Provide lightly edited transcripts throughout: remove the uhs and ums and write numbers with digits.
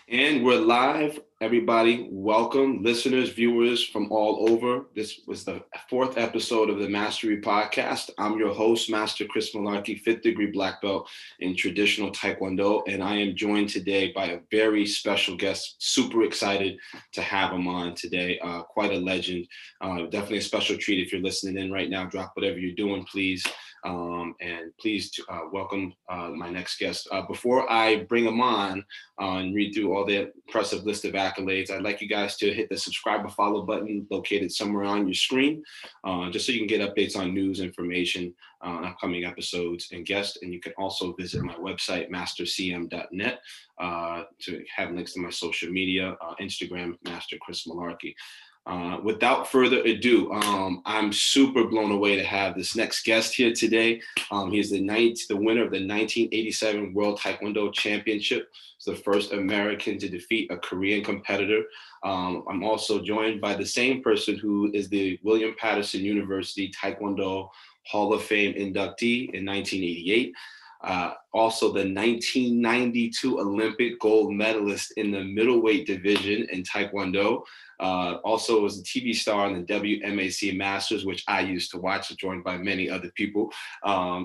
And we're live, everybody. Welcome, listeners, viewers from all over. This was the fourth episode of the Mastery Podcast. I'm your host, Master Chris Malarkey, fifth degree black belt in traditional Taekwondo. And I am joined today by a very special guest. Super excited to have him on today. Quite a legend. Definitely a special treat. If you're listening in right now, drop whatever you're doing, please. And please welcome my next guest. Before I bring him on, and read through all the impressive list of accolades, I'd like you guys to hit the subscribe or follow button located somewhere on your screen, just so you can get updates on news, information, upcoming episodes, and guests. And you can also visit my website, mastercm.net, to have links to my social media, Instagram, Master Chris Malarkey. Without further ado, I'm super blown away to have this next guest here today. He is the winner of the 1987 World Taekwondo Championship. He's the first American to defeat a Korean competitor. I'm also joined by the same person who is the William Patterson University Taekwondo Hall of Fame inductee in 1988. Also the 1992 Olympic gold medalist in the middleweight division in Taekwondo. Also was a TV star on the WMAC Masters, which I used to watch, joined by many other people,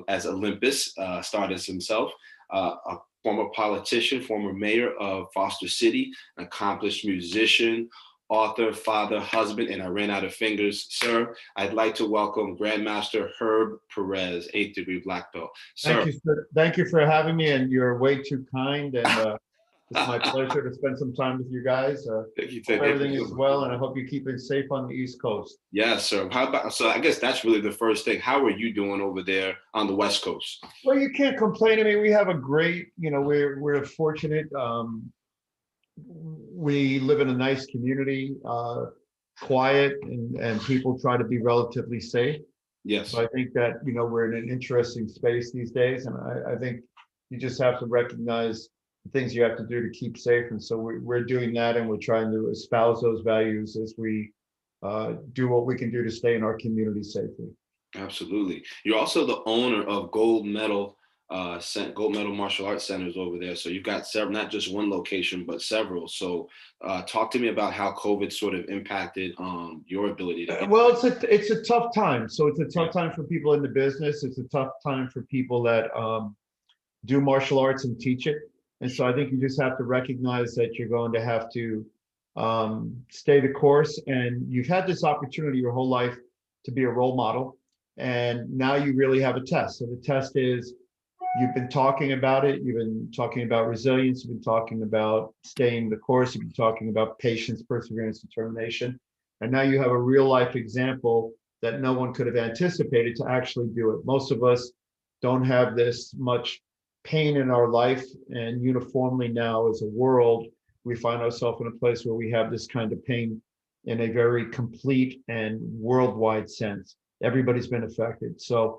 as Olympus, starred as himself. A former politician, former mayor of Foster City, an accomplished musician, author, father, husband, and I ran out of fingers. Sir, I'd like to welcome Grandmaster Herb Perez, eighth degree black belt. Sir. Thank you for having me, and you're way too kind. And it's my pleasure to spend some time with you guys. Thank you. Hope everything is well, and I hope you keep it safe on the East Coast. Yes, sir. How about, so I guess that's really the first thing. How are you doing over there on the West Coast? Well, you can't complain. I mean, we have a great, we're fortunate. We live in a nice community, quiet, and people try to be relatively safe. Yes. So I think that, we're in an interesting space these days. And I think you just have to recognize the things you have to do to keep safe. And so we're doing that, and we're trying to espouse those values as we do what we can do to stay in our community safely. Absolutely. You're also the owner of gold medal martial arts centers over there. So you've got several, not just one location, but several. So talk to me about how COVID sort of impacted your ability to. Well, it's a tough time. So it's a tough time for people in the business. It's a tough time for people that do martial arts and teach it. And so I think you just have to recognize that you're going to have to stay the course. And you've had this opportunity your whole life to be a role model. And now you really have a test. So the test is, you've been talking about it. You've been talking about resilience. You've been talking about staying the course. You've been talking about patience, perseverance, determination. And now you have a real life example that no one could have anticipated to actually do it. Most of us don't have this much pain in our life. And uniformly now as a world, we find ourselves in a place where we have this kind of pain in a very complete and worldwide sense. Everybody's been affected. So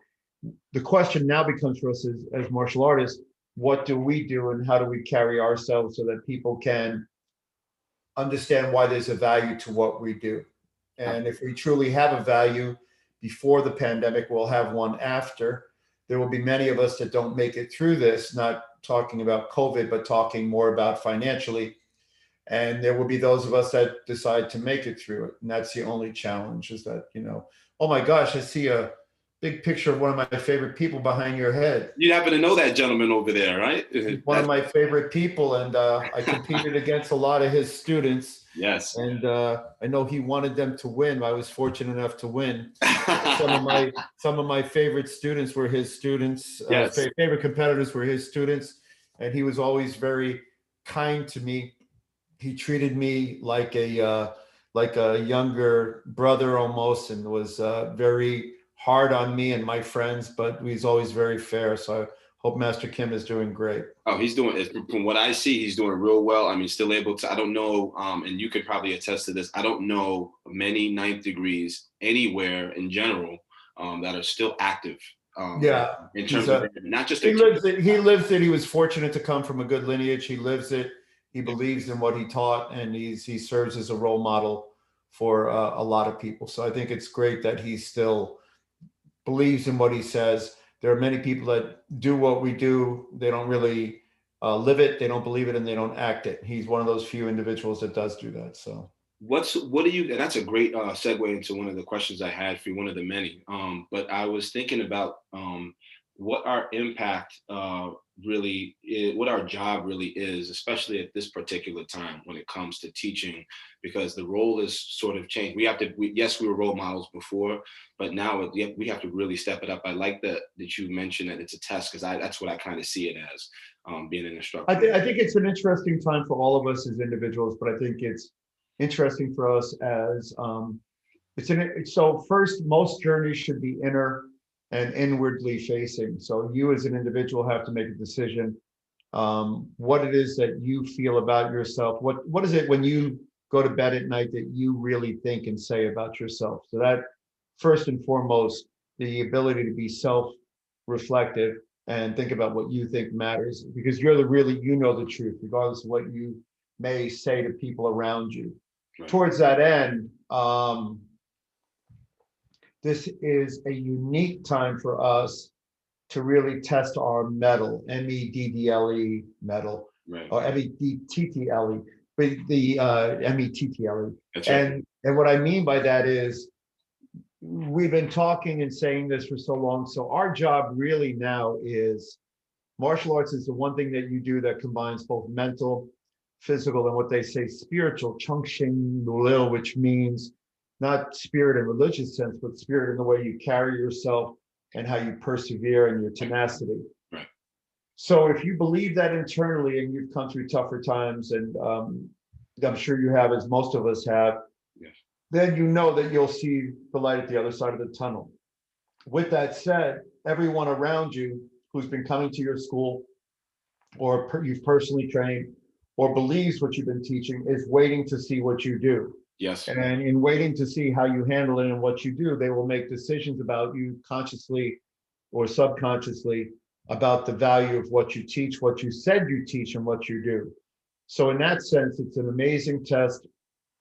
the question now becomes for us as martial artists, what do we do and how do we carry ourselves so that people can understand why there's a value to what we do? And if we truly have a value before the pandemic, we'll have one after. There will be many of us that don't make it through this, not talking about COVID, but talking more about financially. And there will be those of us that decide to make it through it. And that's the only challenge, is that, oh my gosh, I see a big picture of one of my favorite people behind your head. You happen to know that gentleman over there, right? One of my favorite people, and I competed against a lot of his students. Yes. And I know he wanted them to win. I was fortunate enough to win. Some of my favorite students were his students. Yes. Favorite competitors were his students, and he was always very kind to me. He treated me like a younger brother almost, and was very hard on me and my friends, but he's always very fair. So I hope Master Kim is doing great. Oh, he's doing, from what I see, he's doing real well. I mean, still able to, I don't know, and you could probably attest to this, I don't know many ninth degrees anywhere in general that are still active. In terms of not just he lives it. He lives it. He was fortunate to come from a good lineage. He lives it. He believes in what he taught, and he serves as a role model for a lot of people. So I think it's great that he still believes in what he says. There are many people that do what we do. They don't really live it, they don't believe it, and they don't act it. He's one of those few individuals that does do that. So What do you, and that's a great segue into one of the questions I had for you, one of the many. But I was thinking about what our impact really is, what our job really is, especially at this particular time when it comes to teaching, because the role is sort of changed. We have to, yes, we were role models before, but now we have to really step it up. I like that you mentioned that it's a test, because that's what I kind of see it as, being an instructor. I think it's an interesting time for all of us as individuals, but I think it's interesting for us as so first, most journeys should be inner and inwardly facing. So you as an individual have to make a decision, what it is that you feel about yourself. What is it when you go to bed at night that you really think and say about yourself? So that first and foremost, the ability to be self-reflective and think about what you think matters, because you're the really, you know, the truth, regardless of what you may say to people around you. Right. Towards that end, this is a unique time for us to really test our mettle, MEDDLE mettle, Right. or MEDTTLE, but the METTLE. That's right. And what I mean by that is we've been talking and saying this for so long. So our job really now is, martial arts is the one thing that you do that combines both mental, physical, and what they say spiritual, chongqing lil, which means not spirit in religious sense, but spirit in the way you carry yourself and how you persevere and your tenacity. Right. So if you believe that internally and you've come through tougher times, and I'm sure you have, as most of us have, yes, then you know that you'll see the light at the other side of the tunnel. With that said, everyone around you who's been coming to your school, or you've personally trained, or believes what you've been teaching, is waiting to see what you do. yes, And in waiting to see how you handle it and what you do, they will make decisions about you consciously or subconsciously about the value of what you teach, what you said you teach, and what you do. So in that sense, it's an amazing test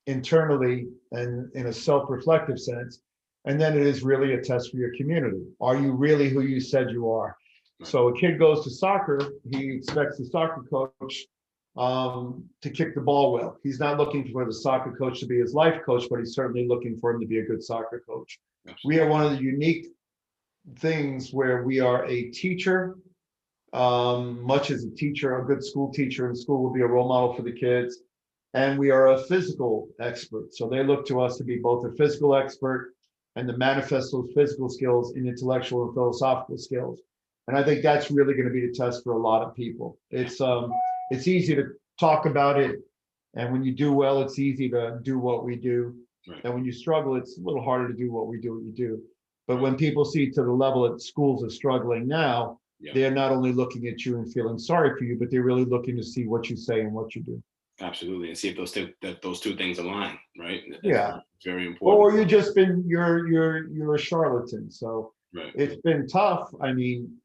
internally and in a self-reflective sense. And then it is really a test for your community. Are you really who you said you are? right. So a kid goes to soccer, he expects the soccer coach to kick the ball well. He's not looking for the soccer coach to be his life coach, but he's certainly looking for him to be a good soccer coach. Absolutely. We are one of the unique things where we are a teacher, much as a teacher, a good school teacher in school will be a role model for the kids. And we are a physical expert. So they look to us to be both a physical expert and to manifest those physical skills in intellectual and philosophical skills. And I think that's really going to be the test for a lot of people. It's easy to talk about it, and when you do well, it's easy to do what we do. Right. And when you struggle, it's a little harder to do what we do. But when people see to the level that schools are struggling now, Yeah. they're not only looking at you and feeling sorry for you, but they're really looking to see what you say and what you do. Absolutely, and see if those two things align, right? Yeah, it's very important. or you're a charlatan. So right. It's been tough. I mean,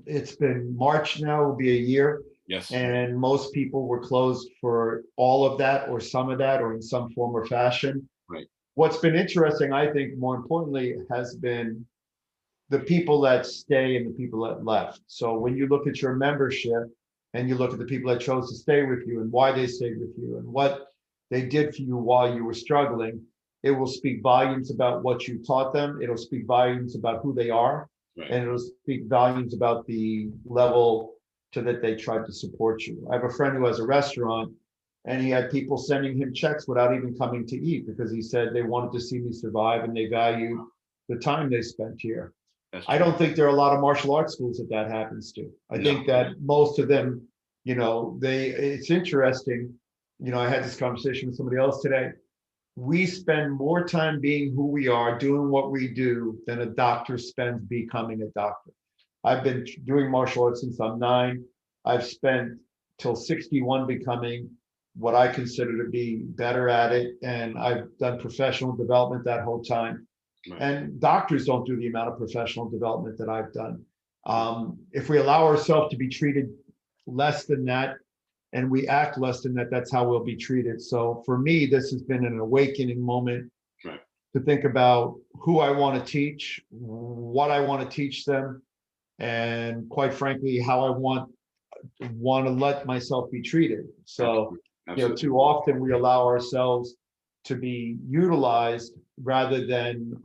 it's been March now, will be a year. Yes. And most people were closed for all of that or some of that or in some form or fashion. Right. What's been interesting, I think, more importantly, has been the people that stay and the people that left. So when you look at your membership and you look at the people that chose to stay with you and why they stayed with you and what they did for you while you were struggling, it will speak volumes about what you taught them. It'll speak volumes about who they are. Right. And it'll speak volumes about the level to that they tried to support you. I have a friend who has a restaurant, and he had people sending him checks without even coming to eat, because he said they wanted to see me survive and they valued the time they spent here. I don't think there are a lot of martial arts schools that happens to. I think that most of them, it's interesting. I had this conversation with somebody else today. We spend more time being who we are, doing what we do, than a doctor spends becoming a doctor. I've been doing martial arts since I'm 9. I've spent till 61 becoming what I consider to be better at it. And I've done professional development that whole time. Right. And doctors don't do the amount of professional development that I've done. If we allow ourselves to be treated less than that, and we act less than that, that's how we'll be treated. So for me, this has been an awakening moment. Right. To think about who I want to teach, what I want to teach them, and quite frankly, how I want want to let myself be treated. So, Absolutely. too often we allow ourselves to be utilized rather than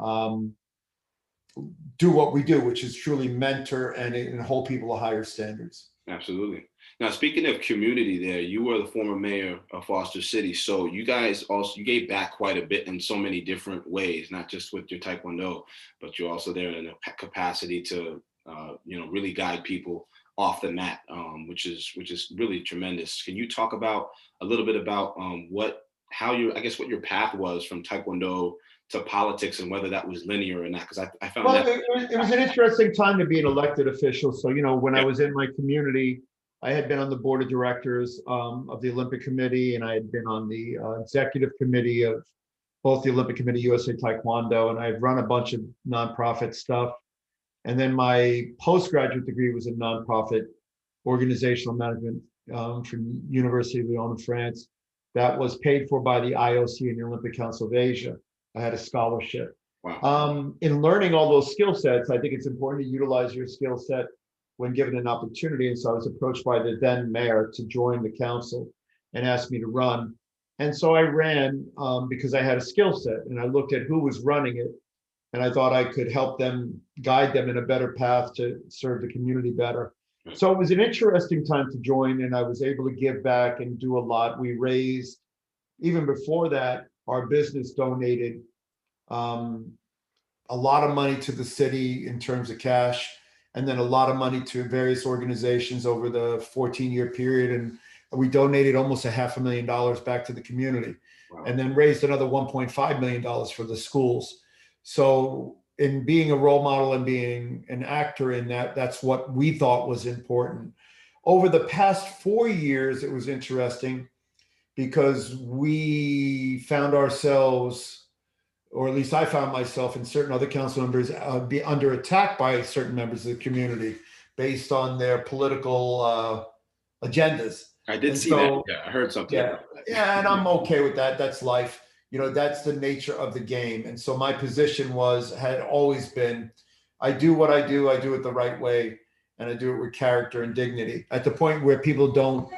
do what we do, which is truly mentor and hold people to higher standards. Absolutely. Now, speaking of community there, you were the former mayor of Foster City. So you guys also, you gave back quite a bit in so many different ways, not just with your Taekwondo, but you're also there in a capacity to, really guide people off the mat, which is really tremendous. Can you talk about a little bit about what your path was from Taekwondo to politics and whether that was linear or not? Because I found Well, that. it was an interesting time to be an elected official. So, when I Yeah. was in my community, I had been on the board of directors of the Olympic Committee, and I had been on the executive committee of both the Olympic Committee, USA Taekwondo, and I've run a bunch of nonprofit stuff. And then my postgraduate degree was in nonprofit organizational management from University of Lyon in France. That was paid for by the IOC and the Olympic Council of Asia. I had a scholarship. Wow. In learning all those skill sets, I think it's important to utilize your skill set when given an opportunity. And so I was approached by the then mayor to join the council and asked me to run. And so I ran because I had a skill set, and I looked at who was running it, and I thought I could help them, guide them in a better path to serve the community better. So it was an interesting time to join, and I was able to give back and do a lot. We raised, even before that, our business donated um, a lot of money to the city in terms of cash, and then a lot of money to various organizations over the 14-year period. And we donated almost $500,000 back to the community, Wow. and then raised another $1.5 million for the schools. So in being a role model and being an actor in that, that's what we thought was important. Over the past 4 years, it was interesting because we found ourselves, or at least I found myself and certain other council members be under attack by certain members of the community based on their political agendas. I did And see that. so, Yeah, I heard something yeah, about that. yeah, and I'm okay with that. That's life. That's the nature of the game. And so my position had always been, I do what I do it the right way, and I do it with character and dignity. At the point where people don't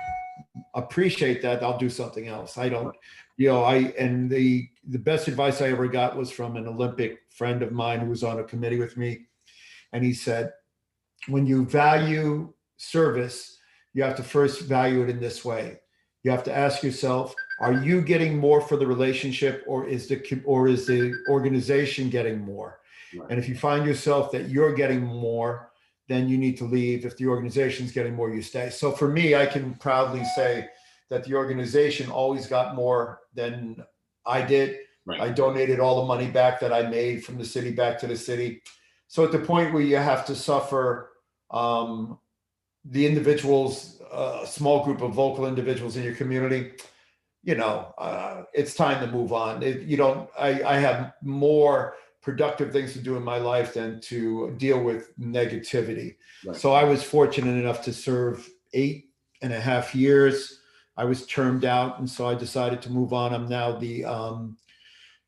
appreciate that, I'll do something else. I don't, and the best advice I ever got was from an Olympic friend of mine who was on a committee with me. And he said, when you value service, you have to first value it in this way. You have to ask yourself, are you getting more for the relationship, or is the organization getting more? Right. And if you find yourself that you're getting more, then you need to leave. If the organization's getting more, you stay. So for me, I can proudly say that the organization always got more than I did. Right. I donated all the money back that I made from the city back to the city. So at the point where you have to suffer the individuals, a small group of vocal individuals in your community, it's time to move on. I have more productive things to do in my life than to deal with negativity. Right. So I was fortunate enough to serve 8.5 years. I was termed out, and so I decided to move on. I'm now the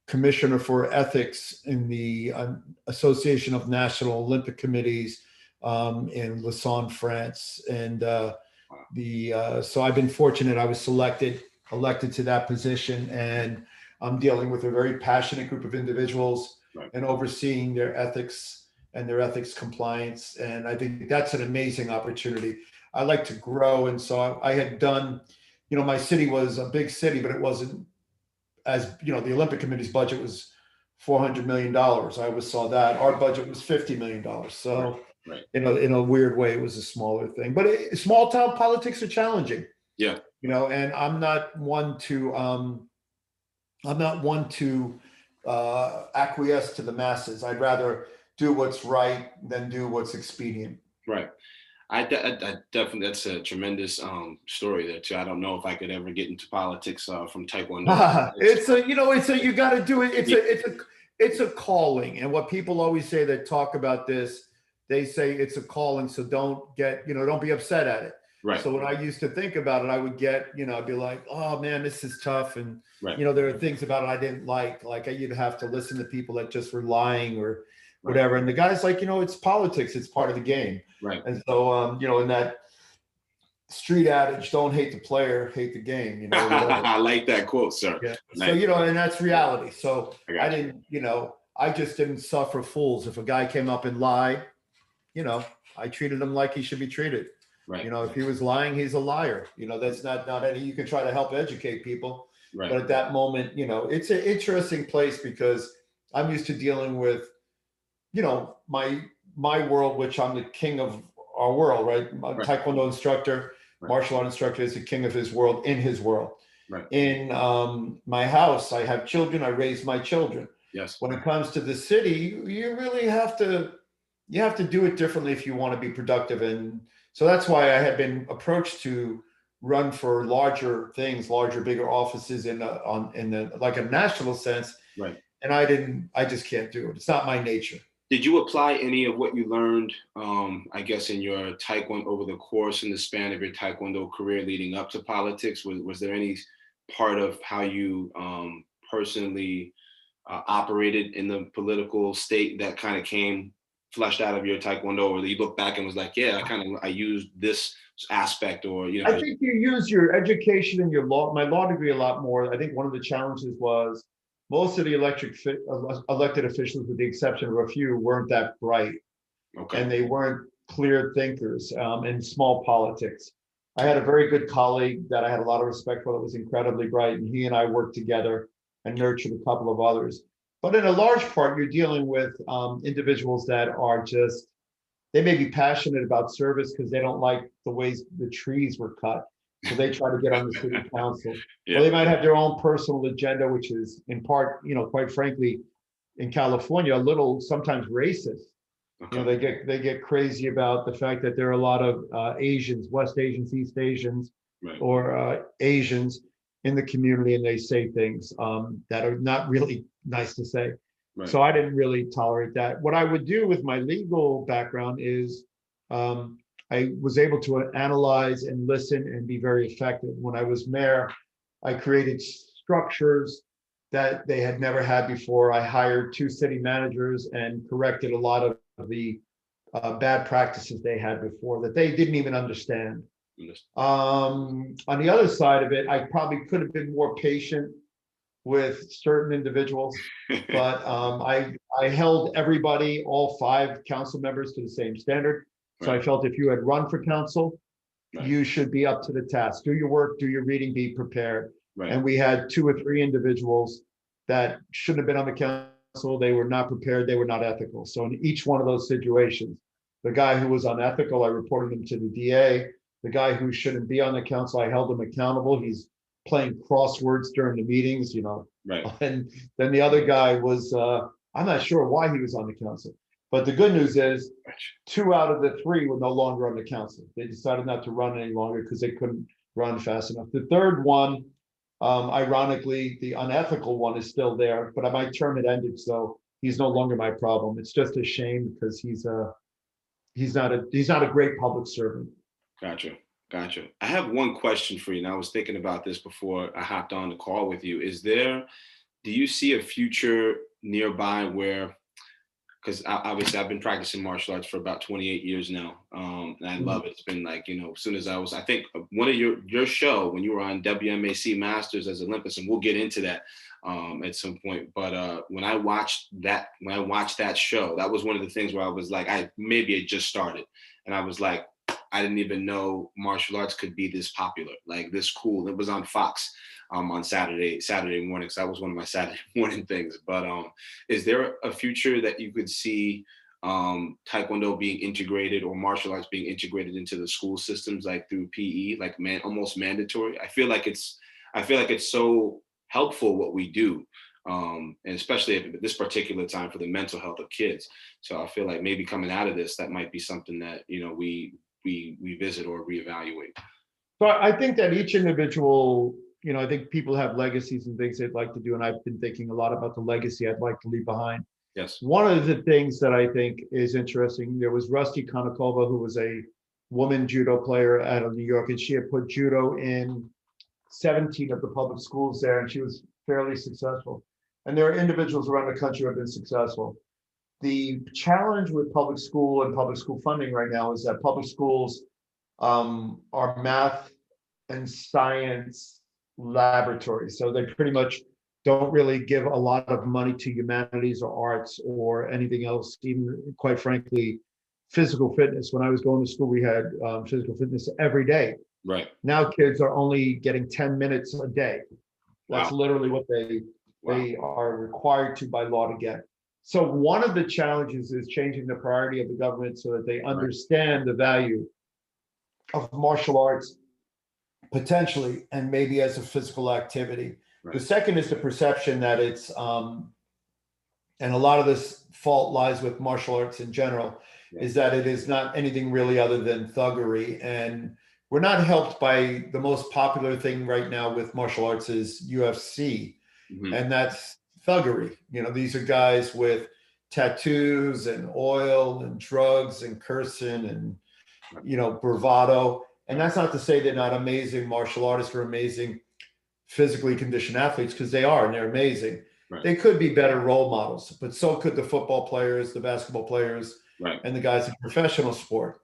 commissioner for ethics in the Association of National Olympic Committees in Lausanne, France. And so I've been fortunate. I was elected to that position, and I'm dealing with a very passionate group of individuals. Right. And overseeing their ethics and their ethics compliance. And I think that's an amazing opportunity. I like to grow. And so I had done, my city was a big city, but it wasn't as, the Olympic Committee's budget was $400 million. I always saw that. Our budget was $50 million. So, right. In a weird way, it was a smaller thing. But small town politics are challenging. Yeah. And I'm not one to acquiesce to the masses. I'd rather do what's right than do what's expedient. Right. I definitely, that's a tremendous story there too. I don't know if I could ever get into politics from Taekwondo. You got to do it. It's a calling. And what people always say that talk about this, they say it's a calling. So don't be upset at it. Right. So when I used to think about it, I would get, I'd be like, oh man, this is tough. And, right. There are things about it I didn't like you'd have to listen to people that just were lying or whatever. Right. And the guy's like, it's politics. It's part of the game. Right. And so, in that street adage, don't hate the player, hate the game, I like that quote, sir. Yeah. So, Like, and that's reality. So I I got you. didn't, I just didn't suffer fools. If a guy came up and lied, I treated him like he should be treated. Right. If he was lying, he's a liar. That's not any, you can try to help educate people. Right. But at that moment, it's an interesting place because I'm used to dealing with, my world, which I'm the king of our world, right? I'm a Taekwondo instructor, martial art instructor is the king of his world in his world. Right. In my house, I have children, I raise my children. Yes. When it comes to the city, you really have to do it differently if you want to be productive. And so that's why I had been approached to run for larger things, bigger offices in like a national sense. Right. And I just can't do it. It's not my nature. Did you apply any of what you learned, I guess, in your Taekwondo over the course and the span of your Taekwondo career leading up to politics? Was there any part of how you personally operated in the political state that kind of came fleshed out of your Taekwondo, or that you look back and was like, yeah, I used this aspect, or I think you use your education and my law degree a lot more. I think one of the challenges was most of the elected officials, with the exception of a few, weren't that bright. Okay. And they weren't clear thinkers in small politics. I had a very good colleague that I had a lot of respect for that was incredibly bright, and he and I worked together and nurtured a couple of others. But in a large part, you're dealing with individuals that are they may be passionate about service because they don't like the ways the trees were cut. So they try to get on the city council. Yeah. Or they might have their own personal agenda, which is in part, quite frankly, in California, a little sometimes racist. Okay. They get crazy about the fact that there are a lot of Asians, West Asians, East Asians, right, or Asians in the community, and they say things that are not really nice to say. Right. So I didn't really tolerate that. What I would do with my legal background is I was able to analyze and listen and be very effective. When I was mayor, I created structures that they had never had before. I hired 2 city managers and corrected a lot of the bad practices they had before that they didn't even understand. On the other side of it, I probably could have been more patient with certain individuals, but I held everybody, all 5 council members, to the same standard. So I felt if you had run for council, you should be up to the task. Do your work, do your reading, be prepared. Right. And we had 2 or 3 individuals that shouldn't have been on the council. They were not prepared. They were not ethical. So in each one of those situations, the guy who was unethical, I reported him to the DA. The guy who shouldn't be on the council, I held him accountable. He's playing crosswords during the meetings, Right. And then the other guy was, I'm not sure why he was on the council. But the good news is 2 out of the 3 were no longer on the council. They decided not to run any longer because they couldn't run fast enough. The third one, ironically, the unethical one is still there, but my term had ended, so he's no longer my problem. It's just a shame because he's not a great public servant. Gotcha. I have one question for you, and I was thinking about this before I hopped on the call with you. Do you see a future nearby where, because obviously I've been practicing martial arts for about 28 years now, and I love it. It's been like, as soon as I think one of your show when you were on WMAC Masters as Olympus, and we'll get into that at some point. But when I watched that show, that was one of the things where I was like, maybe it just started, and I was like, I didn't even know martial arts could be this popular, like this cool. It was on Fox on Saturday mornings. That was one of my Saturday morning things. But is there a future that you could see Taekwondo being integrated, or martial arts being integrated into the school systems, like through PE, like almost mandatory? I feel like it's so helpful what we do, and especially at this particular time for the mental health of kids. So I feel like maybe coming out of this, that might be something that we visit or reevaluate. So I think that each individual, I think people have legacies and things they'd like to do, and I've been thinking a lot about the legacy I'd like to leave behind. Yes. One of the things that I think is interesting, there was Rusty Konakova, who was a woman judo player out of New York, and she had put judo in 17 of the public schools there, and she was fairly successful. And there are individuals around the country who have been successful. The challenge with public school and public school funding right now is that public schools are math and science laboratories. So they pretty much don't really give a lot of money to humanities or arts or anything else, even quite frankly, physical fitness. When I was going to school, we had physical fitness every day. Right. Now kids are only getting 10 minutes a day. That's Wow. literally what Wow. they are required to by law to get. So one of the challenges is changing the priority of the government so that they Right. understand the value of martial arts potentially, and maybe as a physical activity. The Right. second is the perception that it's, and a lot of this fault lies with martial arts in general, Yeah. is that it is not anything really other than thuggery. And we're not helped by the most popular thing right now with martial arts is UFC, Mhm. and that's thuggery. You know, these are guys with tattoos and oil and drugs and cursing and, you know, bravado. And that's not to say they're not amazing martial artists or amazing physically conditioned athletes, because they are, and they're amazing. Right. They could be better role models, but so could the football players, the basketball players, Right. and the guys in professional sport.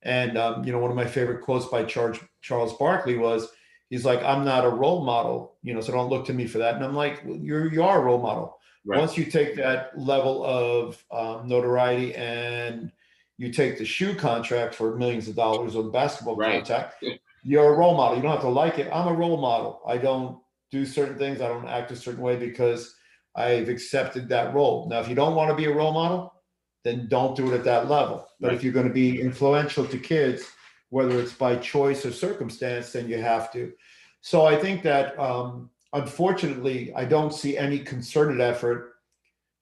And you know, one of my favorite quotes by Charles Barkley was, he's like, "I'm not a role model, you know, so don't look to me for that." And I'm like, well, you are a role model. Right. Once you take that level of notoriety and you take the shoe contract for millions of dollars or the basketball Right. contract, you're a role model. You don't have to like it. I'm a role model. I don't do certain things. I don't act a certain way because I've accepted that role. Now, if you don't want to be a role model, then don't do it at that level. But Right. if you're going to be influential to kids, whether it's by choice or circumstance, then you have to. So I think that unfortunately, I don't see any concerted effort,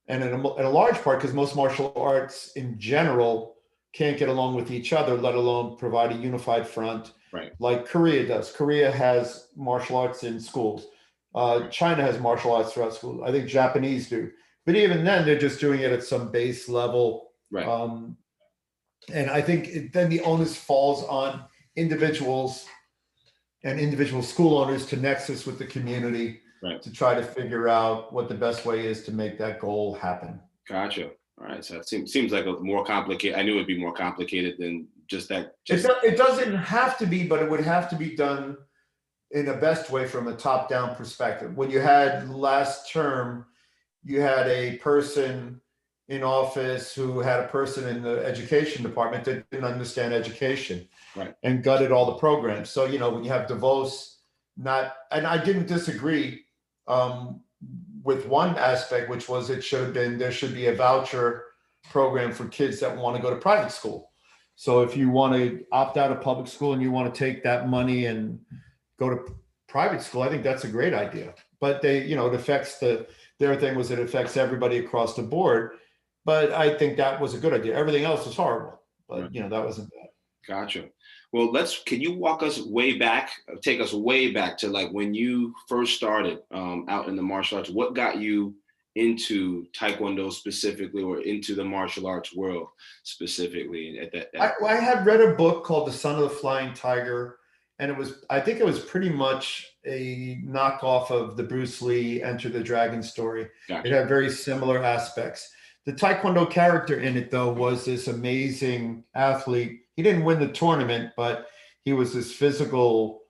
and in a large part because most martial arts in general can't get along with each other, let alone provide a unified front Right. like Korea does. Korea has martial arts in schools. China has martial arts throughout schools. I think Japanese do. But even then, they're just doing it at some base level. Right. And I think then the onus falls on individuals and individual school owners to nexus with the community Right. to try to figure out what the best way is to make that goal happen. Gotcha. All right. So it seems like a more complicated. I knew it'd be more complicated than just that. It doesn't have to be, but it would have to be done in a best way from a top-down perspective. When you had last term, you had a person in office who had a person in the education department that didn't understand education, right, and gutted all the programs. So, you know, when you have DeVos, not, and I didn't disagree with one aspect, which was there should be a voucher program for kids that want to go to private school. So if you want to opt out of public school and you want to take that money and go to private school, I think that's a great idea. But they, you know, it affects their thing was it affects everybody across the board. But I think that was a good idea. Everything else was horrible, but right. You know, that wasn't bad. Gotcha. Well, can you walk us way back, take us way back to like when you first started out in the martial arts? What got you into Taekwondo specifically, or into the martial arts world specifically? At that, I had read a book called The Son of the Flying Tiger, and I think it was pretty much a knockoff of the Bruce Lee Enter the Dragon story. Gotcha. It had very similar aspects. The Taekwondo character in it, though, was this amazing athlete. He didn't win the tournament, but he was this physical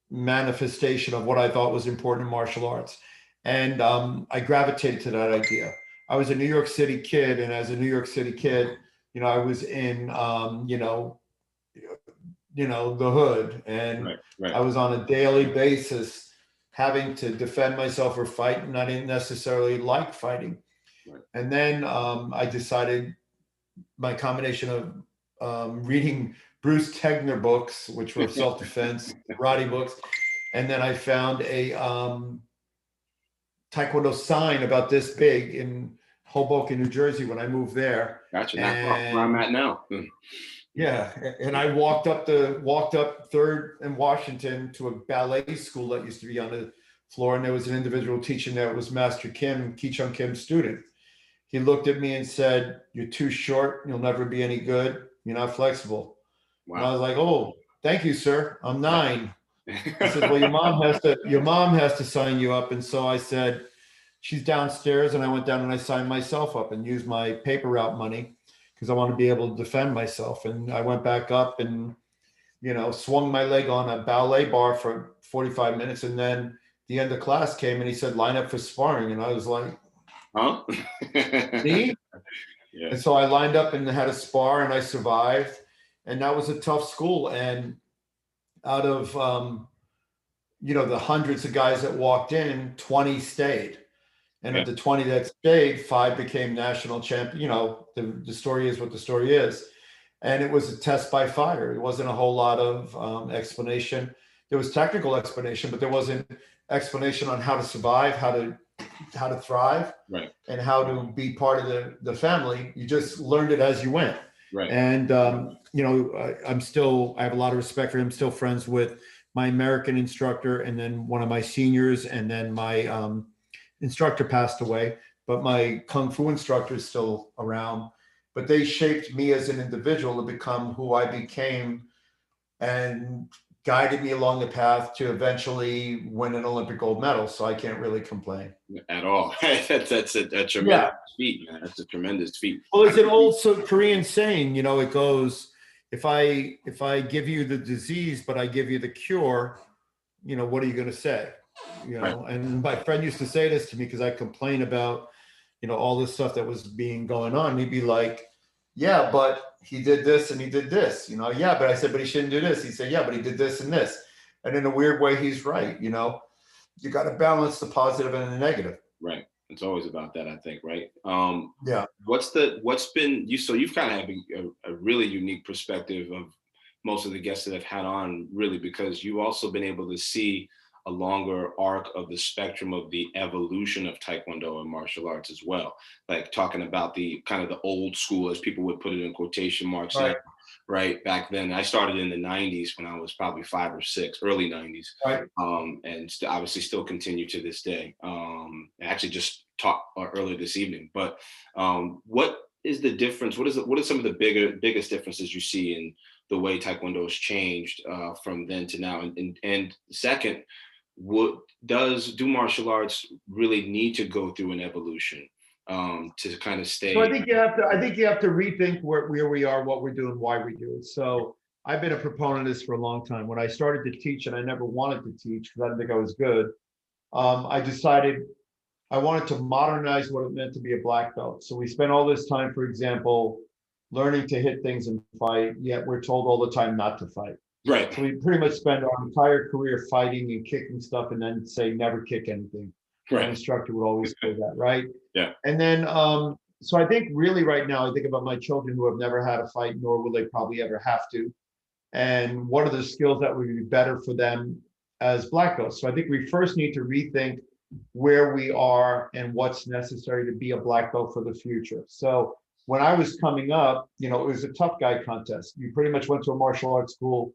manifestation of what I thought was important in martial arts. And I gravitated to that idea. I was a New York City kid, and as a New York City kid, you know, I was in, the hood, and right. I was on a daily basis having to defend myself or fight, and I didn't necessarily like fighting. Right. And then I decided my combination of reading Bruce Tegner books, which were self-defense, karate books, and then I found a Taekwondo sign about this big in Hoboken, New Jersey when I moved there. Gotcha. Not far from where I'm at now. Yeah, and I walked up 3rd and Washington to a ballet school that used to be on the floor, and there was an individual teaching there. It was Master Kim, Ki Chung Kim's student. He looked at me and said, "You're too short. You'll never be any good. You're not flexible." Wow. And I was like, "Oh, thank you, sir. I'm 9." He said, "Well, your mom has to sign you up." And so I said, "She's downstairs." And I went down and I signed myself up and used my paper route money because I want to be able to defend myself. And I went back up and, swung my leg on a ballet bar for 45 minutes. And then the end of class came and he said, line up for sparring. And I was like, Huh? me? Yeah. And so I lined up and had a spar and I survived. And that was a tough school. And out of, the hundreds of guys that walked in, 20 stayed. And Yeah. of the 20 that stayed, 5 became national champion. The story is what the story is. And it was a test by fire. It wasn't a whole lot of explanation. There was technical explanation, but there wasn't explanation on how to survive, how to thrive, Right. and how to be part of the family. You just learned it as you went. Right. And I have a lot of respect for him. Still friends with my American instructor, and then one of my seniors, and then my instructor passed away, but my Kung Fu instructor is still around. But they shaped me as an individual to become who I became and guided me along the path to eventually win an Olympic gold medal. So I can't really complain. At all. That's a tremendous feat, man. That's a tremendous feat. Well, it's an old Korean saying, it goes, if I give you the disease, but I give you the cure, what are you going to say? Right. And my friend used to say this to me because I complain about, all this stuff that was going on. He'd be like, yeah, but he did this and he did this, yeah, but I said, but he shouldn't do this. He said, yeah, but he did this and this. And in a weird way, he's right. You got to balance the positive and the negative. Right. It's always about that, I think, right? Yeah. So you've kind of had a really unique perspective of most of the guests that I've had on, really, because you've also been able to see a longer arc of the spectrum of the evolution of Taekwondo and martial arts as well. Like talking about the kind of the old school, as people would put it in quotation marks, right. Now, right? Back then, I started in the 90s when I was probably 5 or 6, early 90s. Right. And obviously still continue to this day. I actually just talked earlier this evening, but what is the difference? What are some of the biggest differences you see in the way Taekwondo has changed from then to now? And second, do martial arts really need to go through an evolution to kind of stay? So I think you have to rethink where we are, what we're doing, why we do it. So I've been a proponent of this for a long time. When I started to teach, and I never wanted to teach because I didn't think I was good, I decided I wanted to modernize what it meant to be a black belt. So we spent all this time, for example, learning to hit things and fight, yet we're told all the time not to fight. Right. So we pretty much spend our entire career fighting and kicking stuff and then say never kick anything. Right. My instructor would always say that, right? Yeah. And then, so I think really right now, I think about my children who have never had a fight, nor will they probably ever have to. And what are the skills that would be better for them as black belts? So I think we first need to rethink where we are and what's necessary to be a black belt for the future. So when I was coming up, it was a tough guy contest. You pretty much went to a martial arts school.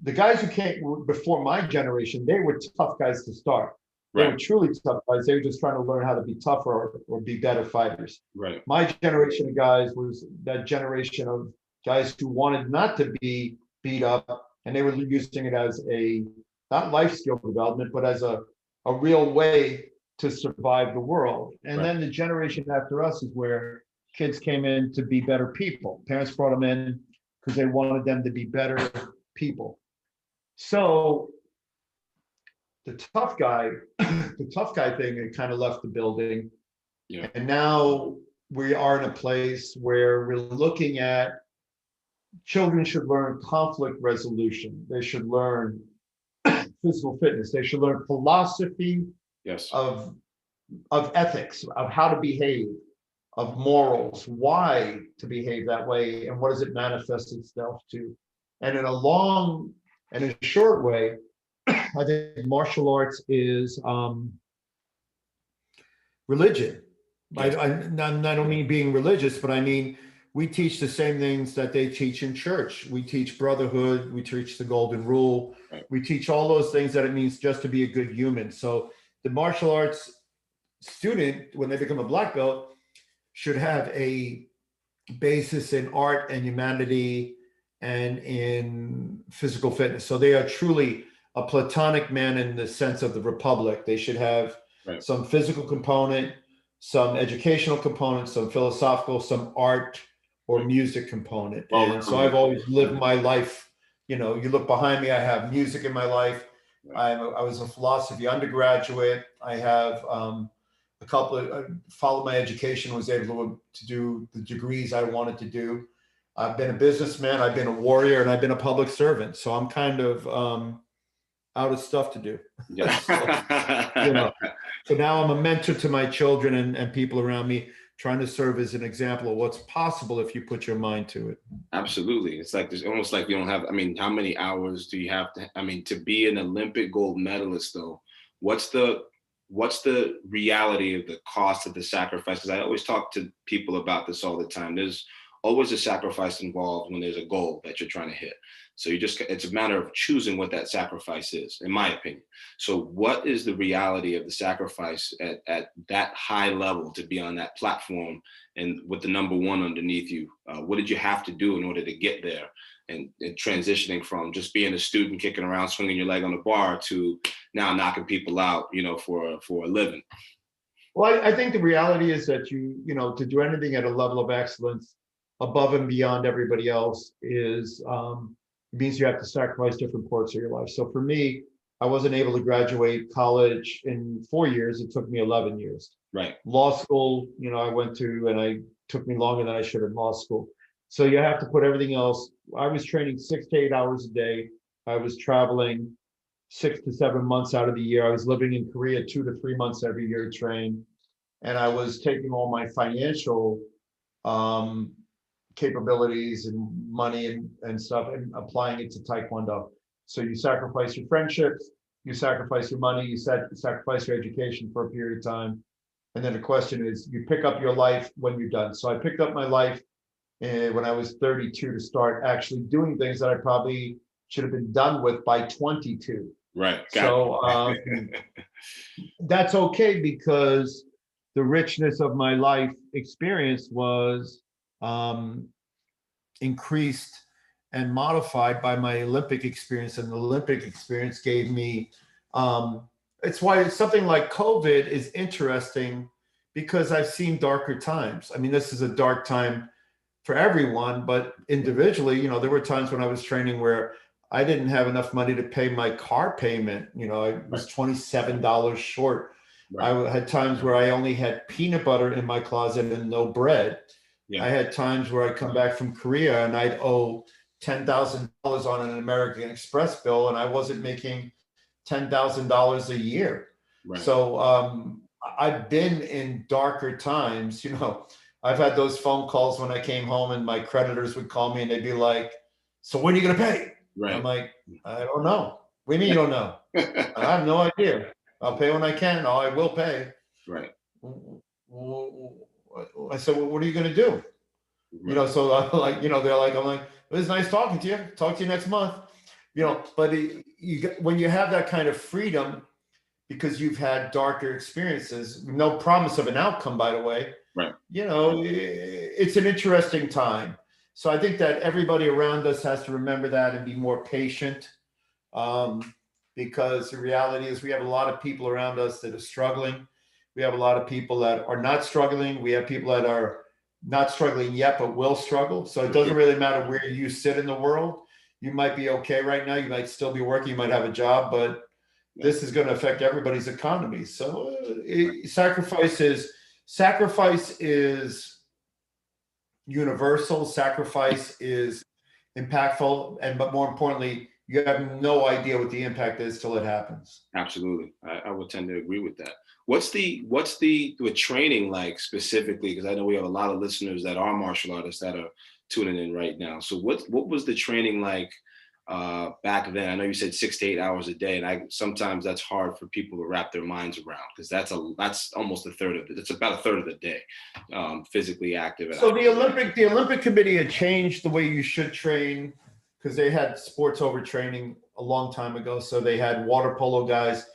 The guys who came before my generation, they were tough guys to start. They were truly tough guys. They were just trying to learn how to be tougher or be better fighters. Right. My generation of guys was that generation of guys who wanted not to be beat up, and they were using it as not life skill development, but as a real way to survive the world. And then the generation after us is where kids came in to be better people. Parents brought them in because they wanted them to be better people. So the tough guy thing, it kind of left the building. Yeah. And now we are in a place where we're looking at children should learn conflict resolution. They should learn physical fitness. They should learn philosophy of ethics, of how to behave, of morals, why to behave that way, and what does it manifest itself to. And in a short way, I think martial arts is religion. Yes. I don't mean being religious, but I mean we teach the same things that they teach in church. We teach brotherhood. We teach the golden rule. Right. We teach all those things that it means just to be a good human. So the martial arts student, when they become a black belt, should have a basis in art and humanity and in physical fitness. So they are truly a platonic man in the sense of the Republic. They should have some physical component, some educational component, some philosophical, some art or music component. And so I've always lived my life, You know, you look behind me, I have music in my life. I was a philosophy undergraduate. I have a couple of, followed my education, was able to do the degrees I wanted to do. I've been a businessman, I've been a warrior, and I've been a public servant. So I'm kind of out of stuff to do. Yeah. So, you know, so now I'm a mentor to my children and people around me, trying to serve as an example of what's possible if you put your mind to it. Absolutely. It's like there's almost like you don't have, I mean, how many hours do you have to, I mean, to be an Olympic gold medalist though, what's the reality of the cost of the sacrifice? Because I always talk to people about this all the time. There's always a sacrifice involved when there's a goal that you're trying to hit. So it's a matter of choosing what that sacrifice is, in my opinion. So what is the reality of the sacrifice at that high level to be on that platform and with the number one underneath you? What did you have to do in order to get there? And transitioning from just being a student kicking around, swinging your leg on the bar to now knocking people out, you know, for a living. Well, I think the reality is that you know, to do anything at a level of excellence above and beyond everybody else is means you have to sacrifice different parts of your life. So for me, I wasn't able to graduate college in 4 years. It took me 11 years. Right. Law school, you know, I went to, and I took me longer than I should in law school. So you have to put everything else. I was training 6 to 8 hours a day. I was traveling 6 to 7 months out of the year. I was living in Korea 2 to 3 months every year to train. And I was taking all my financial capabilities and money and stuff and applying it to Taekwondo. So you sacrifice your friendships, you sacrifice your money, you sacrifice your education for a period of time. And then the question is, you pick up your life when you're done. So I picked up my life when I was 32 to start actually doing things that I probably should have been done with by 22. Right. So that's okay, because the richness of my life experience was increased and modified by my Olympic experience. And the Olympic experience gave me, it's why something like COVID is interesting, because I've seen darker times. I mean, this is a dark time for everyone, but individually, you know, there were times when I was training where I didn't have enough money to pay my car payment. You know, I was $27 short. Right. I had times where I only had peanut butter in my closet and no bread. Yeah. I had times where I'd come back from Korea and I'd owe $10,000 on an American Express bill, and I wasn't making $10,000 a year. Right. So I've been in darker times. You know, I've had those phone calls when I came home and my creditors would call me and they'd be like, "So when are you going to pay?" Right. I'm like, "I don't know." "What do you mean you don't know?" "I have no idea. I'll pay when I can. Oh, I will pay." Right. I said, "Well, what are you going to do?" Right. You know, so I'm like, you know, they're like, I'm like, "It was nice talking to you. Talk to you next month." You know, but when you have that kind of freedom, because you've had darker experiences, no promise of an outcome, by the way. Right. You know, it's an interesting time. So I think that everybody around us has to remember that and be more patient. Because the reality is we have a lot of people around us that are struggling. We have a lot of people that are not struggling. We have people that are not struggling yet, but will struggle. So it doesn't really matter where you sit in the world. You might be okay right now. You might still be working. You might have a job, but this is going to affect everybody's economy. So sacrifice is universal. Sacrifice is impactful. But more importantly, you have no idea what the impact is till it happens. Absolutely. I would tend to agree with that. What's the training like specifically? Because I know we have a lot of listeners that are martial artists that are tuning in right now. So what was the training like back then? I know you said 6 to 8 hours a day, and sometimes that's hard for people to wrap their minds around, because that's almost it's about a third of the day, physically active. So the Olympic Committee had changed the way you should train, because they had sports overtraining a long time ago. So they had water polo guys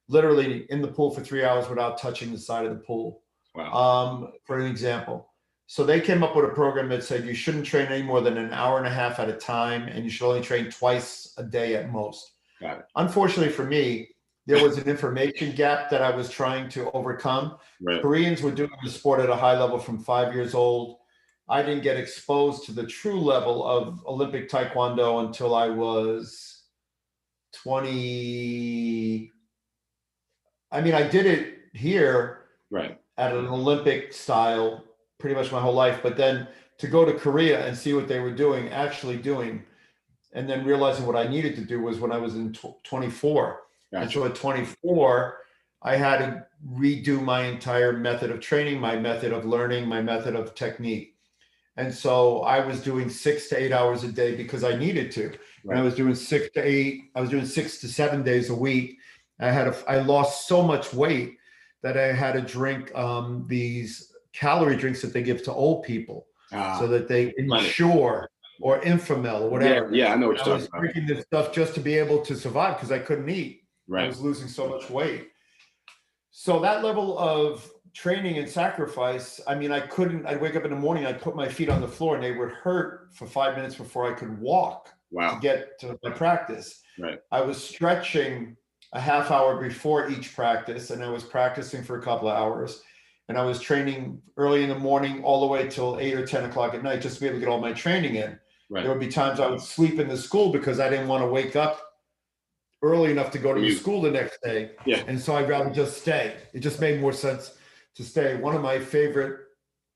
literally in the pool for 3 hours without touching the side of the pool. Wow. For an example. So they came up with a program that said you shouldn't train any more than an hour and a half at a time, and you should only train twice a day at most. Got it. Unfortunately for me, there was an information gap that I was trying to overcome. Right. Koreans were doing the sport at a high level from 5 years old. I didn't get exposed to the true level of Olympic Taekwondo until I was 20. I mean, I did it here Right. at an Olympic style pretty much my whole life, but then to go to Korea and see what they were doing, actually doing, and then realizing what I needed to do was when I was in 24. And Gotcha. so at 24, I had to redo my entire method of training, my method of learning, my method of technique. And so I was doing 6 to 8 hours a day because I needed to. And I Right. was doing 6 to 8, I was doing 6 to 7 days a week. I lost so much weight that I had to drink these calorie drinks that they give to old people so that they Plenty. ensure or Infamil or Yeah, whatever. yeah, I know what And you're I talking was about. drinking this stuff just to be able to survive because I couldn't eat. I Right. was losing so much weight. So that level of training and sacrifice, I mean, I'd wake up in the morning, I'd put my feet on the floor and they would hurt for 5 minutes before I could walk to Wow. get to my practice. Right. I was stretching a half hour before each practice and I was practicing for a couple of hours. And I was training early in the morning all the way till 8 or 10 o'clock at night just to be able to get all my training in. Right. There would be times I would sleep in the school because I didn't want to wake up early enough to go to the school the next day. Yeah. And so I'd rather just stay. It just made more sense to stay. One of my favorite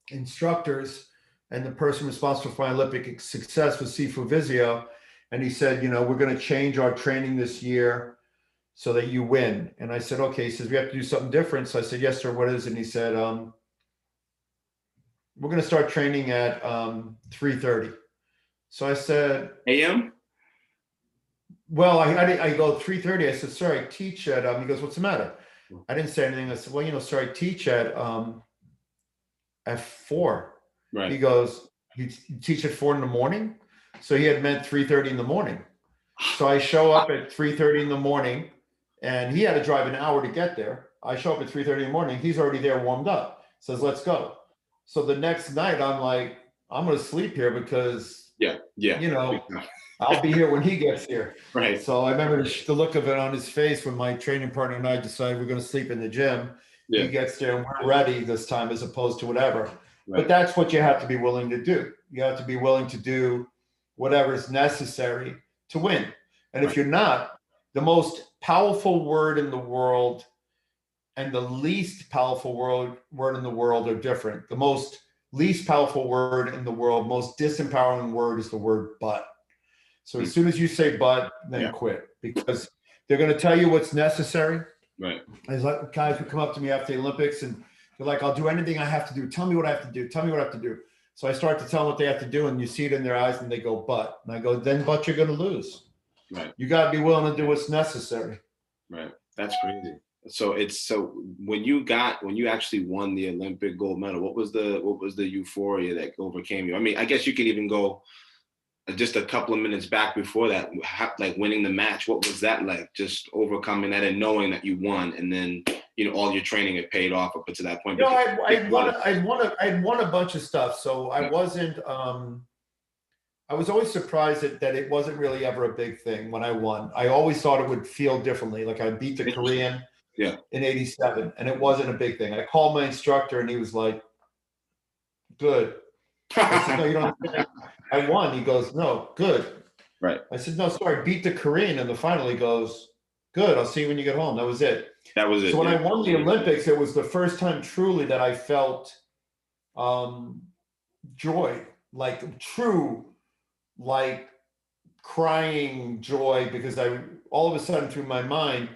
instructors and the person responsible for my Olympic success was Sifu Vizio. And he said, you know, we're going to change our training this year so that you win. And I said, okay. He says, we have to do something different. So I said, yes, sir. What is it? And he said, we're going to start training at 3:30. So I said, AM? well, I go 3:30. I said, sir, I teach at, he goes, what's the matter? I didn't say anything. I said, well, you know, sir, I teach at 4. Right. He goes, you teach at 4 in the morning? So he had meant 3:30 in the morning. So I show up at 3:30 in the morning and he had to drive an hour to get there. I show up at 3:30 in the morning. He's already there warmed up. Says, let's go. So the next night I'm like, I'm going to sleep here because, you know, I'll be here when he gets here. Right. So I remember the look of it on his face when my training partner and I decided we're going to sleep in the gym. Yeah. He gets there and we're ready this time as opposed to whatever. Right. But that's what you have to be willing to do. You have to be willing to do whatever is necessary to win. And if you're not, the most powerful word in the world and the least powerful word in the world are different. The most least powerful word in the world, most disempowering word is the word but. So as soon as you say but, then quit, because they're going to tell you what's necessary. Right. There's like guys who come up to me after the Olympics and they're like, I'll do anything I have to do. Tell me what I have to do. Tell me what I have to do. So I start to tell them what they have to do and you see it in their eyes and they go, but. And I go, then but you're going to lose. Right. You got to be willing to do what's necessary. Right. That's crazy. So when you actually won the Olympic gold medal, what was the euphoria that overcame you? I mean, I guess you could even go just a couple of minutes back before that, like winning the match. What was that like? Just overcoming that and knowing that you won, and then all your training had paid off up to that point. I'd won a bunch of stuff, so I wasn't. I was always surprised that it wasn't really ever a big thing when I won. I always thought it would feel differently. Like I beat the Korean in '87, and it wasn't a big thing. I called my instructor, and he was like, "Good." I said, "No, you don't understand. I won." He goes, "No, good." Right. I said, "No, sorry, beat the Korean." And the final, he goes, "Good. I'll see you when you get home." That was it. That was it. So when I won the Olympics, it was the first time truly that I felt joy, like true, like crying joy, because I all of a sudden through my mind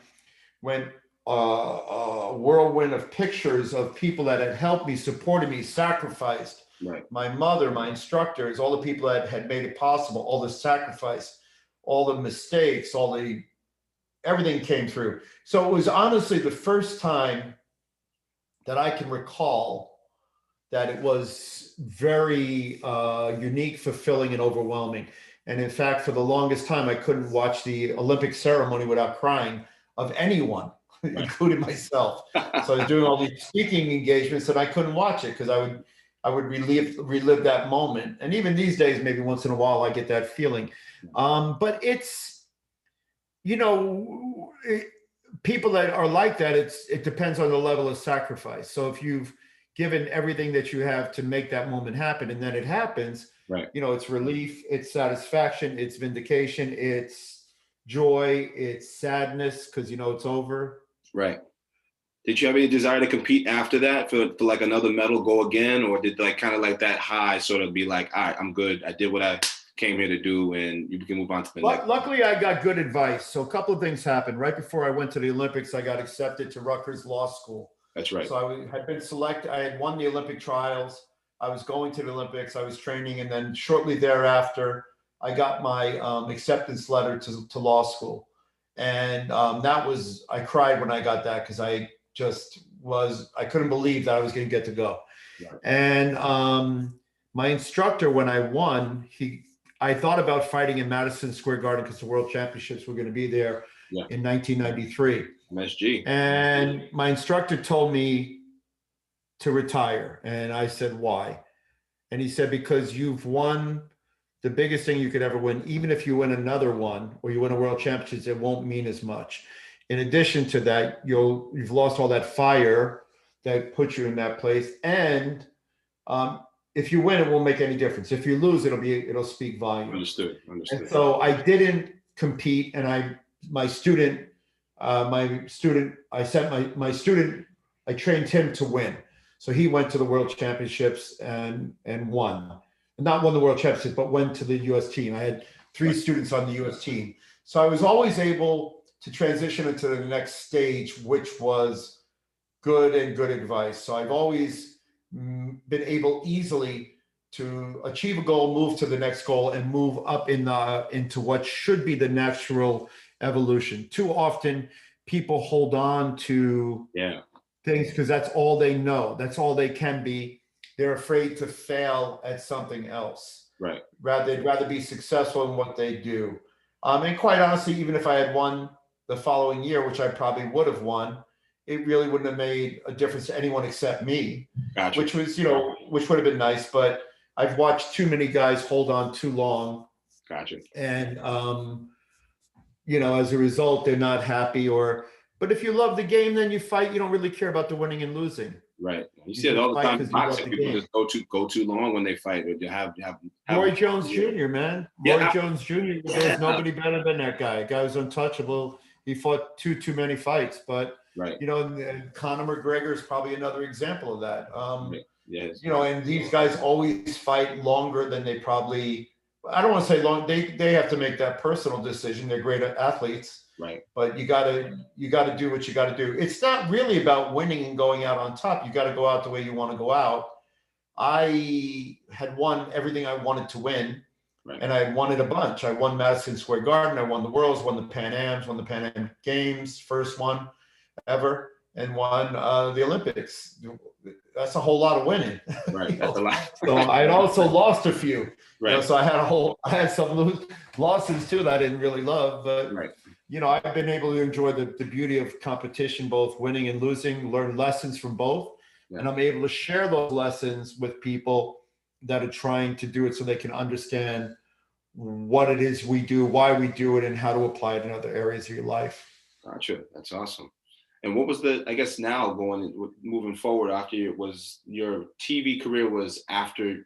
went a whirlwind of pictures of people that had helped me, supported me, sacrificed. Right. My mother, my instructors, all the people that had made it possible, all the sacrifice, all the mistakes, everything came through. So it was honestly the first time that I can recall that it was very unique, fulfilling, and overwhelming. And in fact, for the longest time, I couldn't watch the Olympic ceremony without crying of anyone, including myself. So I was doing all these speaking engagements and I couldn't watch it because I would relive that moment. And even these days, maybe once in a while, I get that feeling. But it's, people that are like that, it depends on the level of sacrifice. So if you've given everything that you have to make that moment happen, and then it happens, Right. it's relief, it's satisfaction, it's vindication, it's joy, it's sadness because it's over. Right. Did you have any desire to compete after that for like another medal, go again, or did like kind of like that high sort of be like, all right, I'm good, I did what I came here to do, and you can move on to the next? Luckily, I got good advice. So a couple of things happened. Right before I went to the Olympics, I got accepted to Rutgers Law School. That's right. So I had been selected. I had won the Olympic trials. I was going to the Olympics. I was training, and then shortly thereafter, I got my acceptance letter to law school, and I cried when I got that because I couldn't believe that I was going to get to go. Right. And my instructor, when I won, I thought about fighting in Madison Square Garden because the World Championships were going to be there in 1993. MSG. And my instructor told me to retire. And I said, why? And he said, because you've won the biggest thing you could ever win. Even if you win another one or you win a World Championships, it won't mean as much. In addition to that, you've lost all that fire that puts you in that place. And if you win, it won't make any difference. If you lose, it'll speak volumes. Understood. And so I didn't compete, and I trained him to win. So he went to the World Championships and won. Not won the World Championships, but went to the U.S. team. I had 3 students on the U.S. team. So I was always able to transition into the next stage, which was good advice. So I've always been able easily to achieve a goal, move to the next goal, and move up into what should be the natural evolution. Too often, people hold on to things because that's all they know. That's all they can be. They're afraid to fail at something else. Right. They'd rather be successful in what they do. And quite honestly, even if I had won the following year, which I probably would have won, it really wouldn't have made a difference to anyone except me. Gotcha. Which would have been nice, but I've watched too many guys hold on too long. Gotcha. And as a result, they're not happy. But if you love the game, then you fight. You don't really care about the winning and losing. Right. You see it all the time in boxing. People just go too long when they fight. Or you have Roy Jones Jr., man. Roy Jones Jr. There's nobody better than that guy. The guy was untouchable. He fought too many fights, but right. Conor McGregor is probably another example of that. Yes. And these guys always fight longer than they probably. I don't want to say long. They have to make that personal decision. They're great athletes. Right. But you gotta do what you gotta do. It's not really about winning and going out on top. You got to go out the way you want to go out. I had won everything I wanted to win. Right. And I won it a bunch. I won Madison Square Garden. I won the Worlds, won the Pan Ams, won the Pan Am Games, first one ever, and won the Olympics. That's a whole lot of winning. Right. That's a lot. So I had also lost a few. Right. So I had some losses too that I didn't really love, but right. I've been able to enjoy the beauty of competition, both winning and losing, learn lessons from both. Yeah. And I'm able to share those lessons with people that are trying to do it so they can understand what it is we do, why we do it, and how to apply it in other areas of your life. Gotcha. That's awesome. And what was now moving forward after your TV career was after,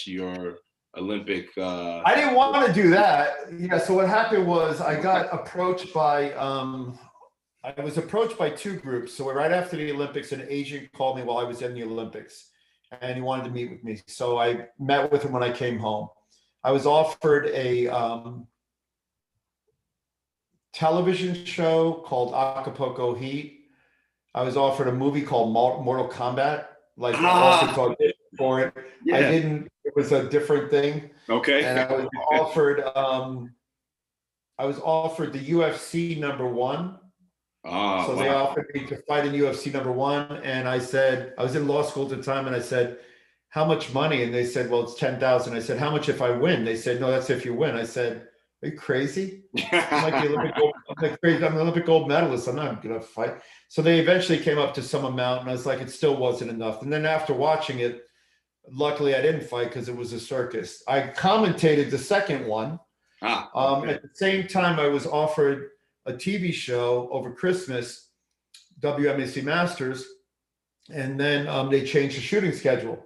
your Olympic. I didn't want to do that. Yeah. So what happened was I got approached by, I was approached by 2 groups. So right after the Olympics, an agent called me while I was in the Olympics and he wanted to meet with me. So I met with him when I came home. I was offered a television show called Acapulco Heat. I was offered a movie called Mortal Kombat, for it. Yeah. I didn't, it was a different thing. Okay. And I was offered the UFC #1. So they offered me to fight in UFC #1. And I said, I was in law school at the time and I said, how much money? And they said, well, it's 10,000. I said, how much if I win? They said, no, that's if you win. I said, are you crazy? I'm an Olympic gold medalist. I'm not going to fight. So they eventually came up to some amount and I was like, it still wasn't enough. And then after watching it, luckily I didn't fight because it was a circus. I commentated the second one. Okay. At the same time, I was offered a TV show over Christmas, WMAC Masters. And then they changed the shooting schedule.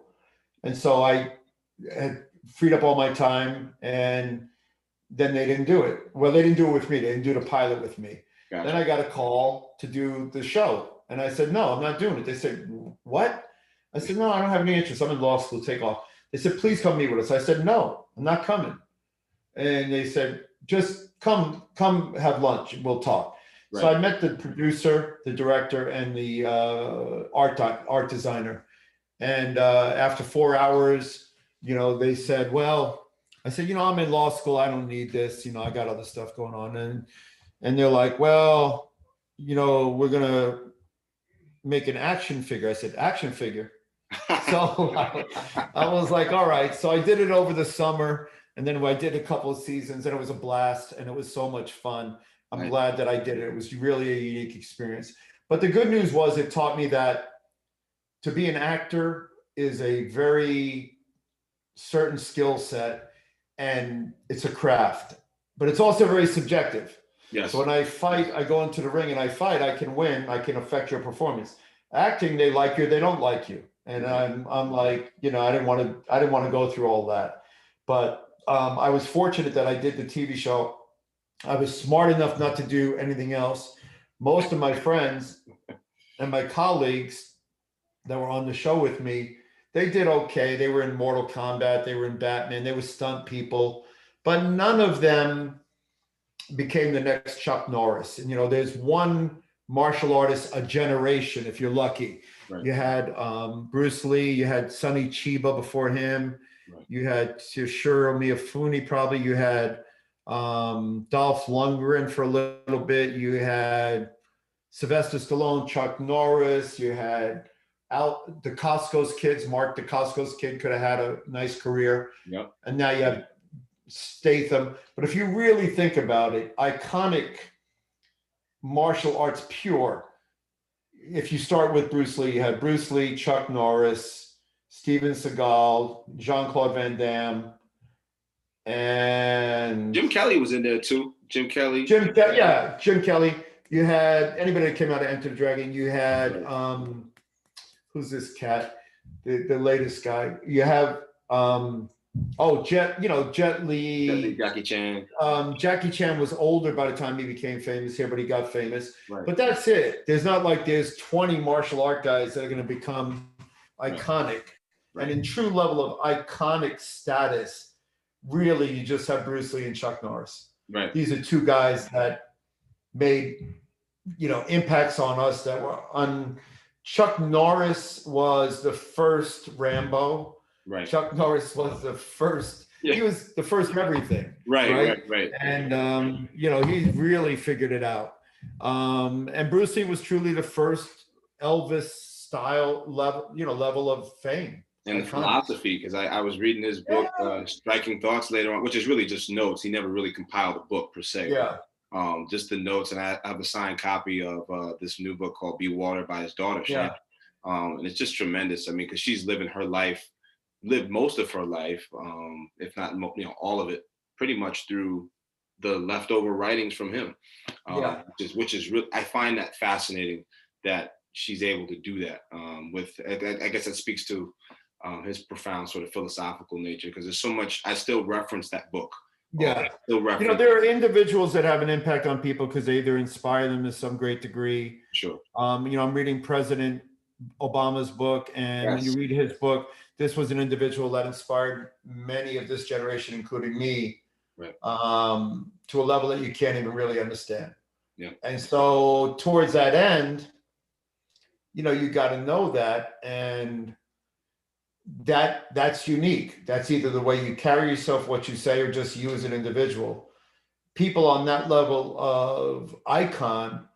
And so I had freed up all my time, and then they didn't do it. Well, they didn't do it with me. They didn't do the pilot with me. Then Gotcha. I got a call to do the show. And I said, no, I'm not doing it. They said, what? I said, no, I don't have any interest. I'm in law school, take off. They said, please come meet with us. I said, no, I'm not coming. And they said, just come have lunch. We'll talk. Right. So I met the producer, the director, and the art designer. And after 4 hours, they said, well, I said, I'm in law school. I don't need this. I got other stuff going on. And they're like, well, we're going to make an action figure. I said, action figure. So I was like, all right. So I did it over the summer. And then I did a couple of seasons, and it was a blast, and it was so much fun. I'm Right. glad that I did it. It was really a unique experience. But the good news was it taught me that to be an actor is a very certain skill set, and it's a craft, but it's also very subjective. Yes. So when I fight, I go into the ring and I fight, I can win, I can affect your performance. Acting, they like you, they don't like you. And I'm like, I didn't want to go through all that. But I was fortunate that I did the TV show. I was smart enough not to do anything else. Most of my friends and my colleagues that were on the show with me, they did okay. They were in Mortal Kombat, they were in Batman, they were stunt people, but none of them became the next Chuck Norris. And there's one martial artist a generation, if you're lucky. Right. You had Bruce Lee, you had Sonny Chiba before him, Right. you had Toshiro Mifune, probably. You had Dolph Lundgren for a little bit. You had Sylvester Stallone, Chuck Norris. You had DeCosco's kids. Mark DeCosco's kid could have had a nice career. Yep. And now you have Statham. But if you really think about it, iconic martial arts pure. If you start with Bruce Lee, you had Bruce Lee, Chuck Norris, Steven Seagal, Jean-Claude Van Damme, and Jim Kelly was in there too. Jim Kelly. Jim Kelly. You had anybody that came out of Enter the Dragon. You had who's this cat? The latest guy. You have Jet Li. Jackie Chan. Jackie Chan was older by the time he became famous here, but he got famous. Right. But that's it. There's not like there's 20 martial art guys that are going to become iconic. Right. And in true level of iconic status, really, you just have Bruce Lee and Chuck Norris. Right. These are two guys that made, impacts on us that were on. Chuck Norris was the first Rambo. Right. Chuck Norris was the first. Yeah. He was the first of everything. Right. And he really figured it out. And Bruce Lee was truly the first Elvis style level of fame. And philosophy, because I was reading his book, Striking Thoughts, later on, which is really just notes. He never really compiled a book per se. Yeah. Just the notes, and I have a signed copy of this new book called Be Water by his daughter. Yeah. And it's just tremendous. I mean, because she's lived most of her life, if not all of it, pretty much through the leftover writings from him. Which is really, I find that fascinating that she's able to do that. I guess that speaks to his profound sort of philosophical nature, because there's so much. I still reference that book. Yeah. There are individuals that have an impact on people because they either inspire them to some great degree. Sure. I'm reading President Obama's book, and when you read his book, this was an individual that inspired many of this generation, including me, right. To a level that you can't even really understand. Yeah. And so towards that end, you got to know that, and that's unique. That's either the way you carry yourself, what you say, or just you as an individual. People on that level of icon,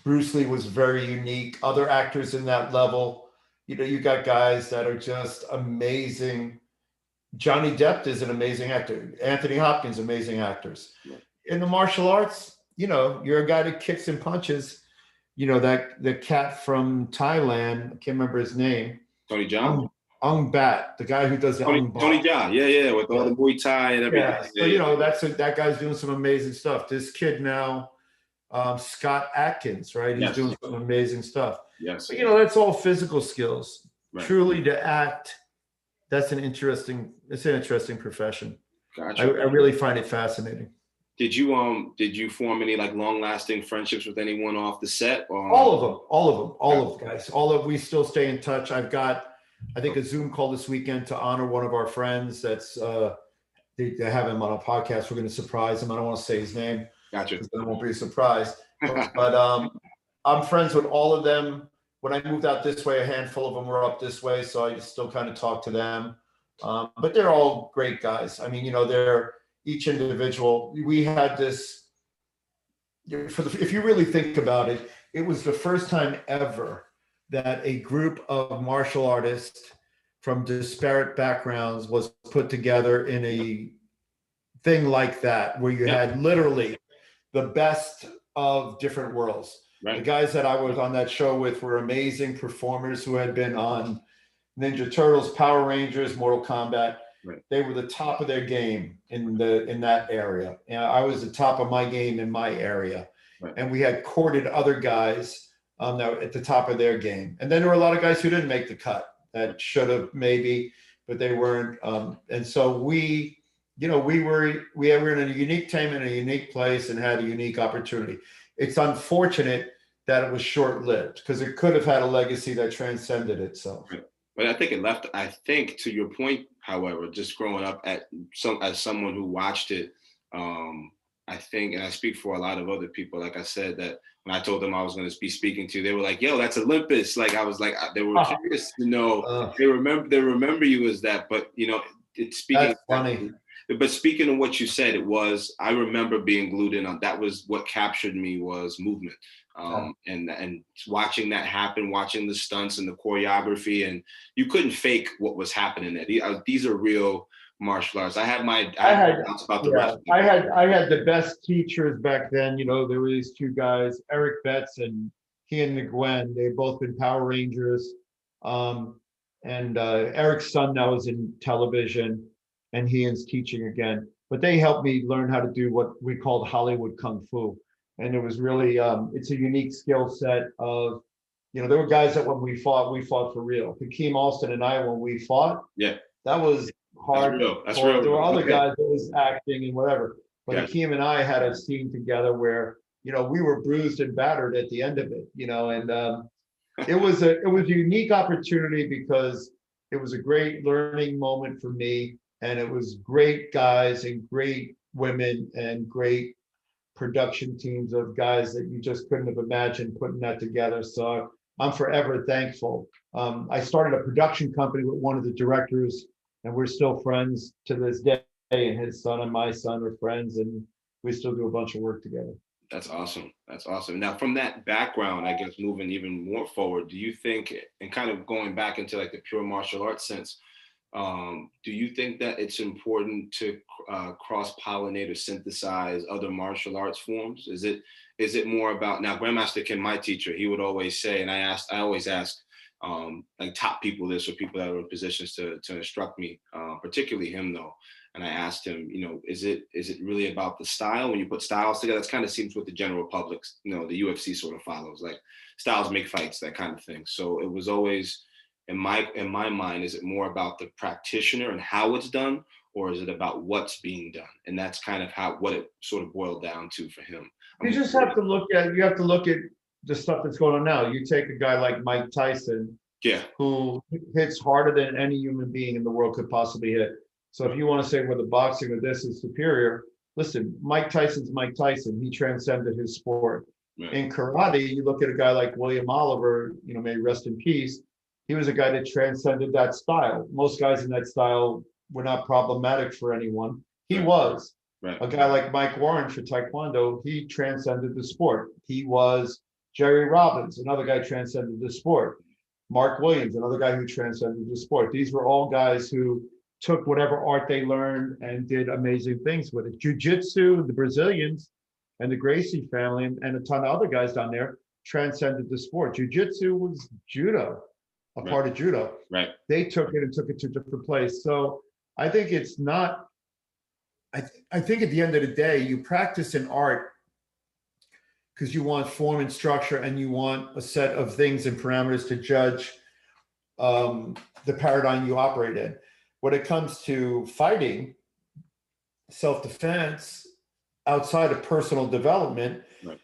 Bruce Lee was very unique. Other actors in that level, you got guys that are just amazing. Johnny Depp is an amazing actor. Anthony Hopkins, amazing actors. Yeah. In the martial arts, you're a guy that kicks and punches. That the cat from Thailand, I can't remember his name. Tony Jaa? Ong Bat, the guy who does the Tony Jaa, yeah, with all the Muay Thai and everything. Yeah, so that guy's doing some amazing stuff. This kid now, Scott Atkins, right? He's Yes. doing some amazing stuff. Yes. But that's all physical skills. Right. Truly to act, it's an interesting profession. Gotcha. I really find it fascinating. Did you form any like long lasting friendships with anyone off the set? Or? All of guys. We still stay in touch. I've got, I think, a Zoom call this weekend to honor one of our friends. That's they have him on a podcast. We're going to surprise him. I don't want to say his name. Gotcha. I won't be surprised. But I'm friends with all of them. When I moved out this way, a handful of them were up this way, so I still kind of talk to them. But they're all great guys. I mean, they're each individual. We had this, if you really think about it, it was the first time ever that a group of martial artists from disparate backgrounds was put together in a thing like that, where you had literally the best of different worlds. Right. The guys that I was on that show with were amazing performers who had been on Ninja Turtles, Power Rangers, Mortal Kombat. Right. They were the top of their game in that area. And I was the top of my game in my area. Right. And we had courted other guys that were at the top of their game. And then there were a lot of guys who didn't make the cut that should have maybe, but they weren't. And so we were in a unique time in a unique place and had a unique opportunity. It's unfortunate that it was short-lived because it could have had a legacy that transcended itself. Right. But I think it left, I think to your point, however, just growing up as someone who watched it, I think, and I speak for a lot of other people, like I said, that when I told them I was going to be speaking to you, they were like, yo, that's Olympus. Like, I was like, they were curious to know, they remember you as that, but it's speaking. That's funny. But speaking of what you said, I remember being glued in on, that was what captured me was movement. And watching that happen, watching the stunts and the choreography, and you couldn't fake what was happening there. These are real martial arts. I had the best teachers back then. There were these two guys, Eric Betts and Ian Nguyen. They've both been Power Rangers. And Eric's son now is in television, and Ian's teaching again. But they helped me learn how to do what we called Hollywood Kung Fu. And it was really, it's a unique skill set of, there were guys that when we fought for real. Hakeem Alston and I, when we fought, that was hard. That's real. There were other guys that was acting and whatever. But Hakeem and I had a scene together where, we were bruised and battered at the end of it, and it was a unique opportunity because it was a great learning moment for me. And it was great guys and great women and great production teams of guys that you just couldn't have imagined putting that together. So I'm forever thankful. I started a production company with one of the directors, and we're still friends to this day. And his son and my son are friends, and we still do a bunch of work together. That's awesome. That's awesome. Now, from that background, I guess moving even more forward, do you think, and kind of going back into like the pure martial arts sense, do you think that it's important to cross-pollinate or synthesize other martial arts forms? Is it more about, now Grandmaster Kim, my teacher, he would always say, and I always ask like top people this, or people that are in positions to instruct me, particularly him though. And I asked him, is it really about the style? When you put styles together, that kind of seems what the general public, the UFC sort of follows, like styles make fights, that kind of thing. So it was always, in my mind, is it more about the practitioner and how it's done, or is it about what's being done? And that's kind of what it sort of boiled down to for him. You have to look at the stuff that's going on now. You take a guy like Mike Tyson, who hits harder than any human being in the world could possibly hit. So if you want to say whether boxing or this is superior, listen, Mike Tyson's Mike Tyson. He transcended his sport. Right. In karate, you look at a guy like William Oliver, may he rest in peace. He was a guy that transcended that style. Most guys in that style were not problematic for anyone. He was. Right. A guy like Mike Warren for Taekwondo, he transcended the sport. He was Jerry Robbins, another guy transcended the sport. Mark Williams, another guy who transcended the sport. These were all guys who took whatever art they learned and did amazing things with it. Jiu-jitsu, the Brazilians and the Gracie family and a ton of other guys down there transcended the sport. Jiu-jitsu was judo. Part of judo. Right. They took it to a different place. So I think it's not, I think at the end of the day, you practice an art because you want form and structure, and you want a set of things and parameters to judge the paradigm you operate in. When it comes to fighting, self-defense, outside of personal development, Right.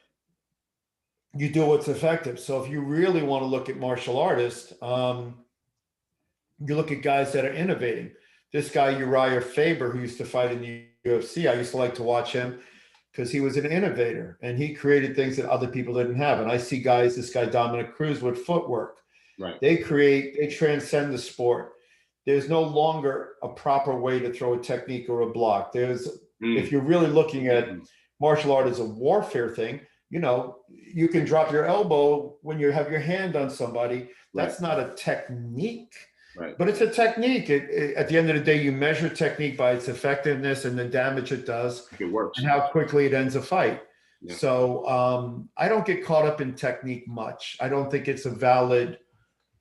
you do what's effective. So if you really want to look at martial artists, you look at guys that are innovating. This guy, Uriah Faber, who used to fight in the UFC, I used to like to watch him because he was an innovator and he created things that other people didn't have. And I see guys, this guy, Dominic Cruz, with footwork. Right. They transcend the sport. There's no longer a proper way to throw a technique or a block. If you're really looking at martial art as a warfare thing, you can drop your elbow when you have your hand on somebody. That's not a technique, but it's a technique. At the end of the day, you measure technique by its effectiveness and the damage it does, it works, and how quickly it ends a fight. Yeah. So I don't get caught up in technique much. I don't think it's a valid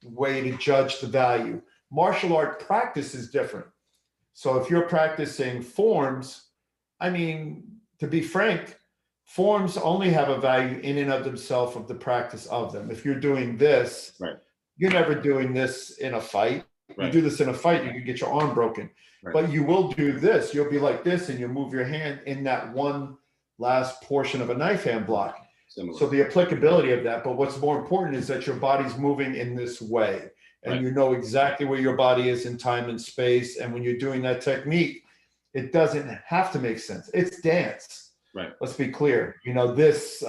way to judge the value. Martial art practice is different. So if you're practicing forms, to be frank, forms only have a value in and of themselves of the practice of them. If you're doing this, you're never doing this in a fight. You do this in a fight, you can get your arm broken. But you will do this. You'll be like this, and you move your hand in that one last portion of a knife hand block. Similar. So the applicability of that. But what's more important is that your body's moving in this way, and you know exactly where your body is in time and space. And when you're doing that technique, it doesn't have to make sense. It's dance. Let's be clear. This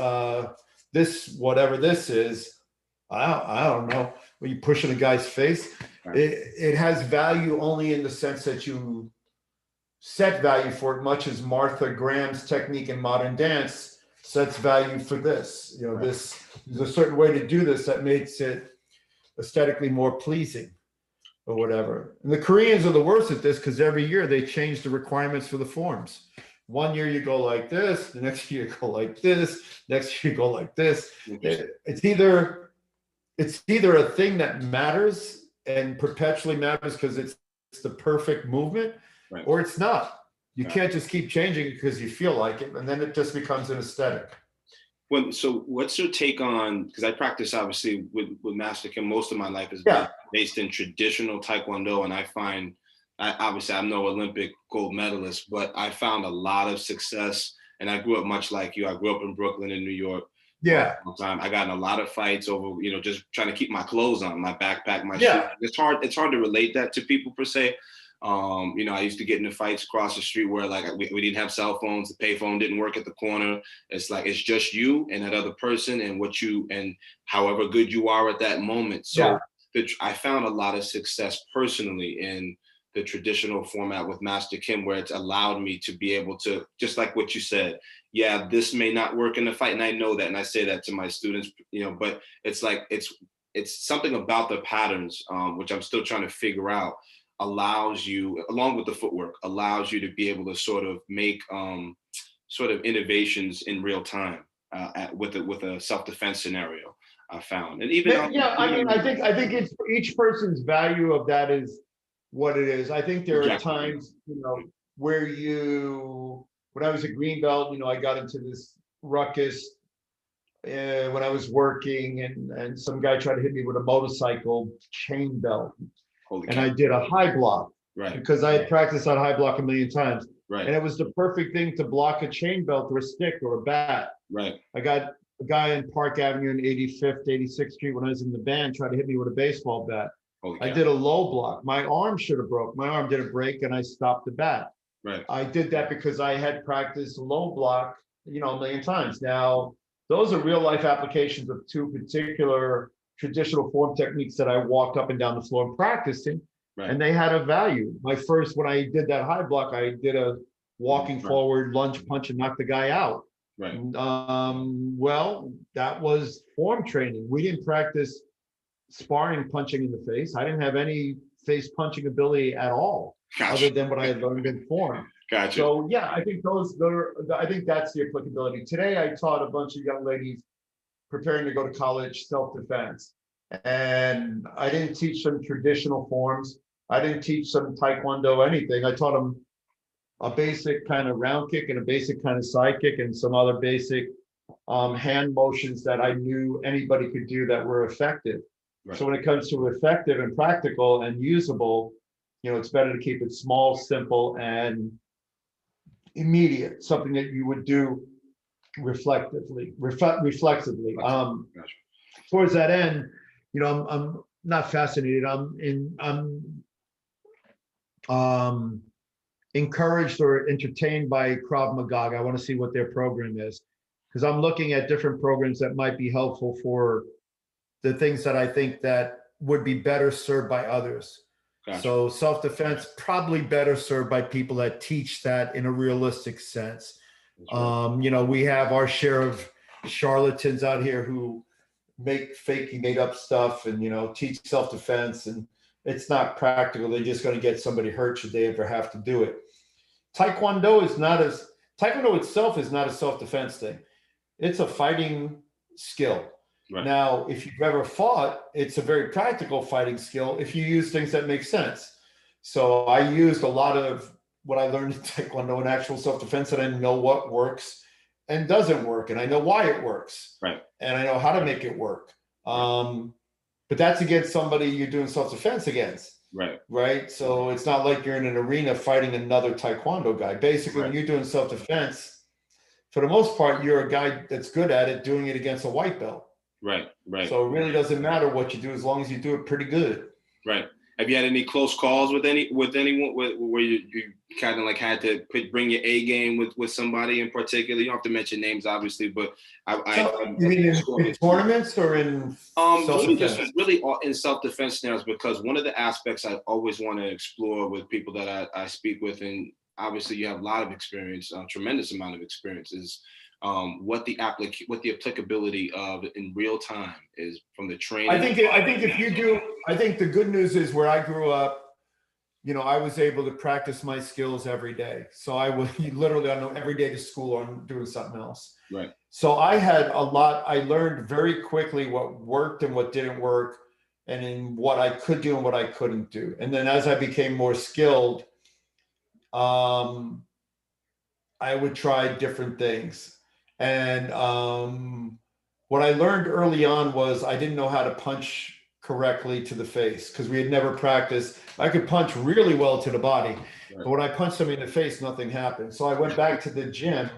whatever this is, I don't know. When you push in a guy's face, it has value only in the sense that you set value for it, much as Martha Graham's technique in modern dance sets value for this. There's a certain way to do this that makes it aesthetically more pleasing or whatever. And the Koreans are the worst at this because every year they change the requirements for the forms. One year you go like this, the next year you go like this, next year you go like this. It's either a thing that matters and perpetually matters because it's the perfect movement, or it's not. You can't just keep changing it because you feel like it, and then it just becomes an aesthetic. So what's your take on, because I practice obviously with Master Kim, most of my life has been based in traditional Taekwondo, and I find, obviously I'm no Olympic gold medalist, but I found a lot of success, and I grew up much like you. I grew up in Brooklyn in New York. Yeah. I got in a lot of fights over, just trying to keep my clothes on, my backpack, my shoes. It's hard to relate that to people per se. I used to get into fights across the street where we didn't have cell phones, the payphone didn't work at the corner. It's like it's just you and that other person and however good you are at that moment. So I found a lot of success personally in the traditional format with Master Kim, where it's allowed me to be able to, just like what you said, this may not work in the fight, and I know that, and I say that to my students, but it's like it's something about the patterns, which I'm still trying to figure out, allows you, along with the footwork, allows you to be able to sort of make sort of innovations in real time with a self-defense scenario. I found, and even I think it's each person's value of that is what it is. I think there are times, where when I was a green belt, I got into this ruckus when I was working, and some guy tried to hit me with a motorcycle chain belt. And I did a high block, because I had practiced on high block a million times. And it was the perfect thing to block a chain belt or a stick or a bat. I got a guy in Park Avenue in 85th, 86th Street when I was in the band tried to hit me with a baseball bat. I did a low block. My arm should have broke. My arm didn't break, and I stopped the bat. I did that because I had practiced low block, a million times. Now, those are real life applications of two particular traditional form techniques that I walked up and down the floor practicing, and they had a value. When I did that high block, I did a walking forward lunge punch and knocked the guy out. Well, that was form training. We didn't practice sparring punching in the face. I didn't have any face punching ability at all, other than what I had learned in form. So I think I think that's the applicability. Today, I taught a bunch of young ladies preparing to go to college self-defense, and I didn't teach them traditional forms. I didn't teach them Taekwondo, anything. I taught them a basic kind of round kick and a basic kind of side kick and some other basic hand motions that I knew anybody could do that were effective. Right. So when it comes to effective and practical and usable, it's better to keep it small, simple, and immediate, something that you would do reflectively. Gotcha. Towards that end, I'm not fascinated. I'm encouraged or entertained by Krav Maga. I want to see what their program is, because I'm looking at different programs that might be helpful for the things that I think that would be better served by others. Gotcha. So self-defense probably better served by people that teach that in a realistic sense. Right. We have our share of charlatans out here who make fakey made up stuff and, teach self-defense, and it's not practical. They're just going to get somebody hurt should they ever have to do it. Taekwondo itself is not a self-defense thing. It's a fighting skill. Right. Now, if you've ever fought, it's a very practical fighting skill if you use things that make sense. So I used a lot of what I learned in Taekwondo in actual self-defense, and I know what works and doesn't work, and I know why it works. Right. And I know how to make it work. But that's against somebody you're doing self-defense against. Right. Right. So it's not like you're in an arena fighting another Taekwondo guy. Basically, when you're doing self-defense, for the most part, you're a guy that's good at it doing it against a white belt. Right. So it really doesn't matter what you do as long as you do it pretty good. Right. Have you had any close calls with anyone where you kind of like had to bring your A game with somebody in particular? You don't have to mention names, obviously, but you mean in tournaments or in self-defense? Really in self-defense scenarios, because one of the aspects I always want to explore with people that I speak with, and obviously you have a lot of experience, a tremendous amount of experience, is what the applicability of in real time is from the training. I think if you do, I think the good news is where I grew up, I was able to practice my skills every day. So I would literally, I know every day to school or I'm doing something else. Right. So I learned very quickly what worked and what didn't work, and in what I could do and what I couldn't do. And then as I became more skilled, I would try different things. And what I learned early on was I didn't know how to punch correctly to the face because we had never practiced. I could punch really well to the body, but when I punched somebody in the face, nothing happened. So I went back to the gym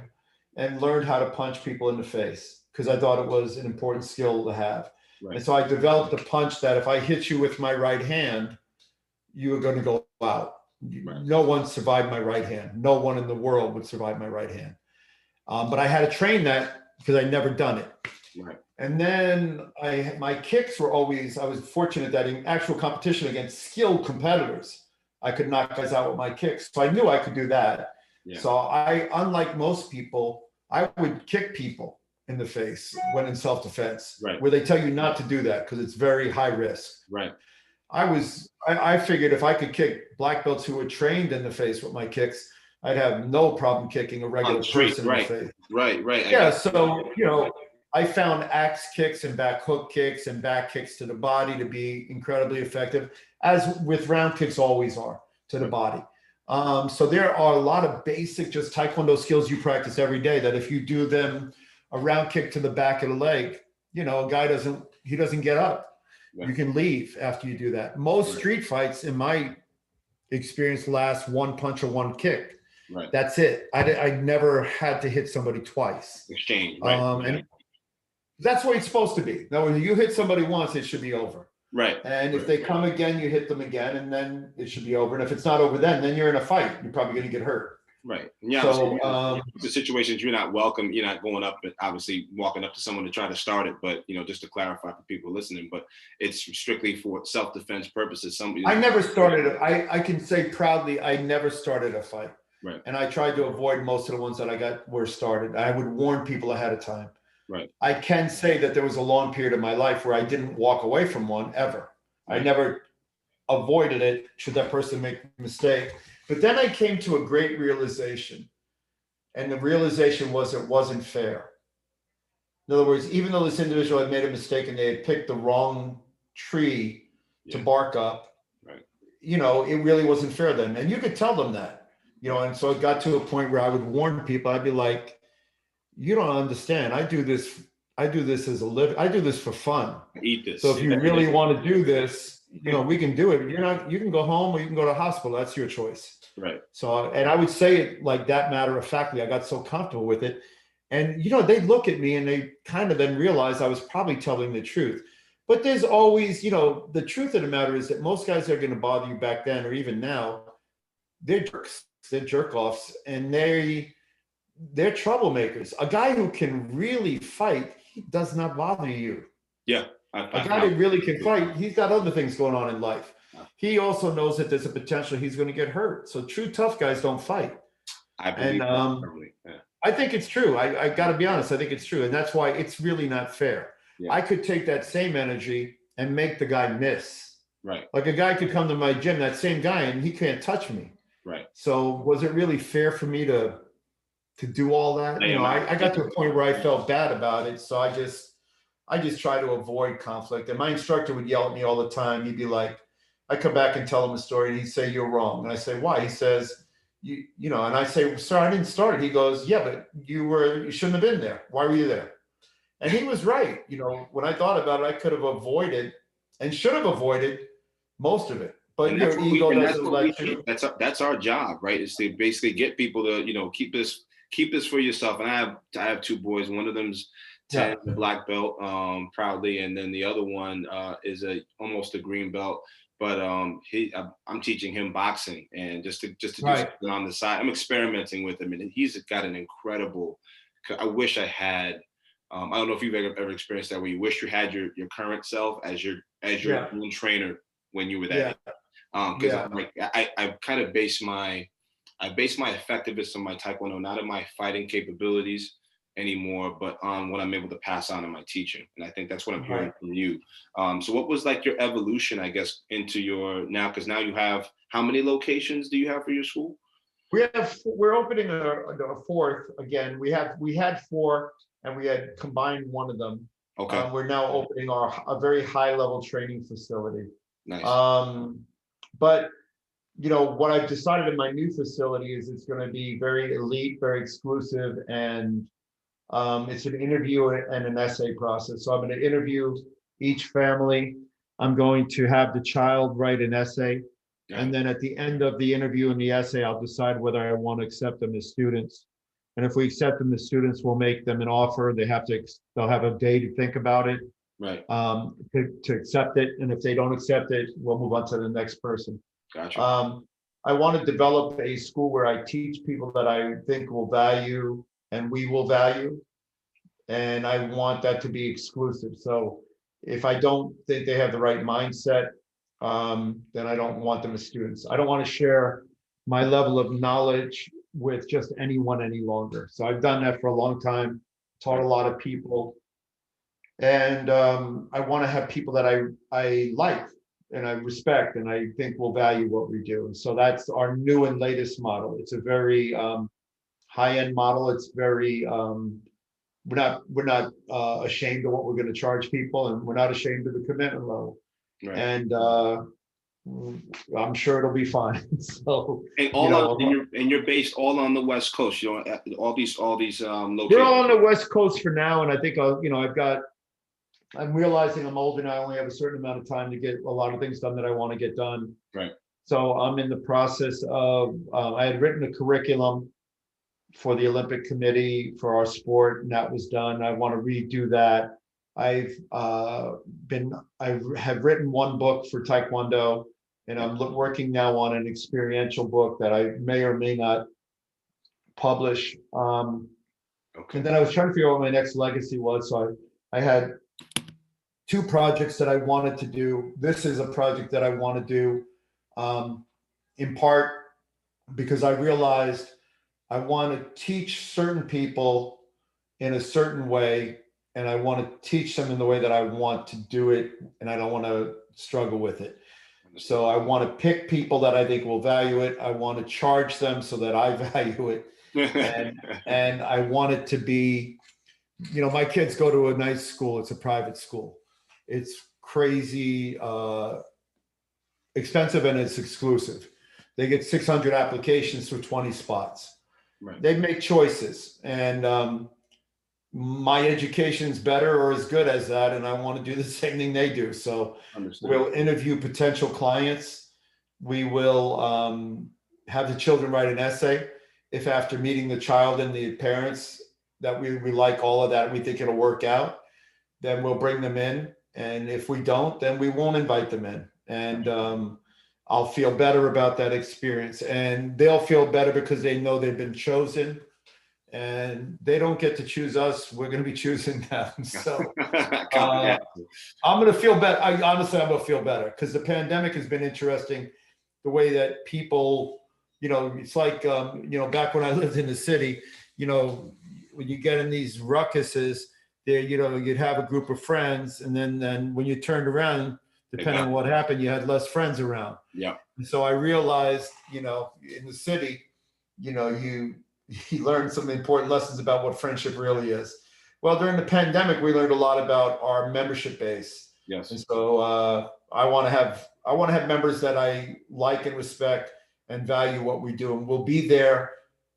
and learned how to punch people in the face because I thought it was an important skill to have. Right. And so I developed a punch that if I hit you with my right hand, you are going to go out. Right. No one survived my right hand. No one in the world would survive my right hand. But I had to train that because I'd never done it. Right. And then my kicks were always, I was fortunate that in actual competition against skilled competitors, I could knock guys out with my kicks. So I knew I could do that. Yeah. So unlike most people, I would kick people in the face when in self-defense, right, where they tell you not to do that because it's very high risk. Right. I figured if I could kick black belts who were trained in the face with my kicks, I'd have no problem kicking a regular person in the face. Right. Yeah. So, I found axe kicks and back hook kicks and back kicks to the body to be incredibly effective, as with round kicks always are to the body. So there are a lot of basic just Taekwondo skills you practice every day that if you do them, a round kick to the back of the leg, a guy doesn't get up. Right. You can leave after you do that. Most street fights, in my experience, last one punch or one kick. Right. That's it. I never had to hit somebody twice. Exchange. Right. And that's what it's supposed to be. Now, when you hit somebody once, it should be over. Right. And if they come again, you hit them again, and then it should be over. And if it's not over then you're in a fight. You're probably going to get hurt. Right. Yeah. So the situations you're not welcome. You're not going up and obviously walking up to someone to try to start it. But just to clarify for people listening, but it's strictly for self-defense purposes. I never started. I can say proudly, I never started a fight. Right. And I tried to avoid most of the ones that I got were started. I would warn people ahead of time. Right. I can say that there was a long period of my life where I didn't walk away from one ever. Right. I never avoided it should that person make a mistake. But then I came to a great realization. And the realization was it wasn't fair. In other words, even though this individual had made a mistake and they had picked the wrong tree to bark up, right, it really wasn't fair then. And you could tell them that, and so it got to a point where I would warn people. I'd be like, you don't understand. I do this as a living. I do this for fun. Eat this. So if you really want to do this, we can do it. You can go home or you can go to the hospital. That's your choice. Right. So, and I would say it like that, matter of factly. I got so comfortable with it. And, they look at me and they kind of then realize I was probably telling the truth. But there's always, the truth of the matter is that most guys that are going to bother you back then or even now, they're jerks, they're jerk offs, and they're troublemakers. A guy who can really fight, he does not bother you. Yeah. A guy that really can fight, he's got other things going on in life. He also knows that there's a potential he's going to get hurt. So true tough guys don't fight. I believe and I think it's true. I got to be honest. I think it's true. And that's why it's really not fair. Yeah. I could take that same energy and make the guy miss. Right. Like a guy could come to my gym, that same guy, and he can't touch me. Right. So was it really fair for me to do all that? I got to a point where I felt bad about it. So I just try to avoid conflict. And my instructor would yell at me all the time. He'd be like, I come back and tell him a story and he'd say, you're wrong. And I say, why? He says, and I say, sir, I didn't start it. He goes, yeah, but you shouldn't have been there. Why were you there? And he was right. When I thought about it, I could have avoided and should have avoided most of it. But your ego doesn't let you. That's our job, right? Is to basically get people to, keep this for yourself. And I have two boys. One of them's 10, black belt, proudly, and then the other one is almost a green belt. But I'm teaching him boxing, and just to do something on the side. I'm experimenting with him, and he's got an incredible. I wish I had. I don't know if you've ever experienced that, where you wish you had your current self as your own trainer when you were that. Because I kind of base my effectiveness on my Taekwondo, not on my fighting capabilities anymore, but on what I'm able to pass on in my teaching. And I think that's what I'm hearing from you. So what was like your evolution, I guess, into your now, because now you have, how many locations do you have for your school? We're opening a fourth again. We had 4 and we had combined one of them. Okay. We're now opening a very high level training facility. Nice. But what I've decided in my new facility is it's going to be very elite, very exclusive, and it's an interview and an essay process. So I'm going to interview each family. I'm going to have the child write an essay. Yeah. And then at the end of the interview and the essay, I'll decide whether I want to accept them as students. And if we accept them as students, we'll make them an offer. They'll have a day to think about it. Right. To accept it. And if they don't accept it, we'll move on to the next person. Gotcha. I want to develop a school where I teach people that I think will value and we will value. And I want that to be exclusive. So if I don't think they have the right mindset, then I don't want them as students. I don't want to share my level of knowledge with just anyone any longer. So I've done that for a long time, taught a lot of people. And I want to have people that I like and I respect and I think will value what we do. And so that's our new and latest model. It's a very high-end model. It's very we're not ashamed of what we're going to charge people, and we're not ashamed of the commitment level. Right. And I'm sure it'll be fine. So and you're based all on the West Coast. All these locations. We're all on the West Coast for now, and I think I'm realizing I'm older and I only have a certain amount of time to get a lot of things done that I want to get done. Right. So I'm in the process of, I had written a curriculum for the Olympic Committee for our sport, and that was done. I want to redo that. I have written one book for Taekwondo, and I'm working now on an experiential book that I may or may not publish. Okay. And then I was trying to figure out what my next legacy was. So I had 2 projects that I wanted to do. This is a project that I want to do, in part because I realized I want to teach certain people in a certain way, and I want to teach them in the way that I want to do it, and I don't want to struggle with it. So I want to pick people that I think will value it. I want to charge them so that I value it. And I want it to be, my kids go to a nice school. It's a private school. It's crazy expensive, and it's exclusive. They get 600 applications for 20 spots. Right. They make choices. And my education's better or as good as that, and I want to do the same thing they do. So Understood. we'll interview potential clients. We will have the children write an essay. If after meeting the child and the parents that we like all of that, we think it'll work out, then we'll bring them in. And if we don't, then we won't invite them in. And I'll feel better about that experience. And they'll feel better because they know they've been chosen. And they don't get to choose us. We're going to be choosing them. So I'm going to feel better. I'm going to feel better because the pandemic has been interesting. The way that people, it's like, back when I lived in the city, when you get in these ruckuses there, you'd have a group of friends. And then when you turned around, depending on what happened, you had less friends around. Yeah. And so I realized, in the city, you learn some important lessons about what friendship really is. Well, during the pandemic, we learned a lot about our membership base. Yes. And so I want to have members that I like and respect and value what we do, and we'll be there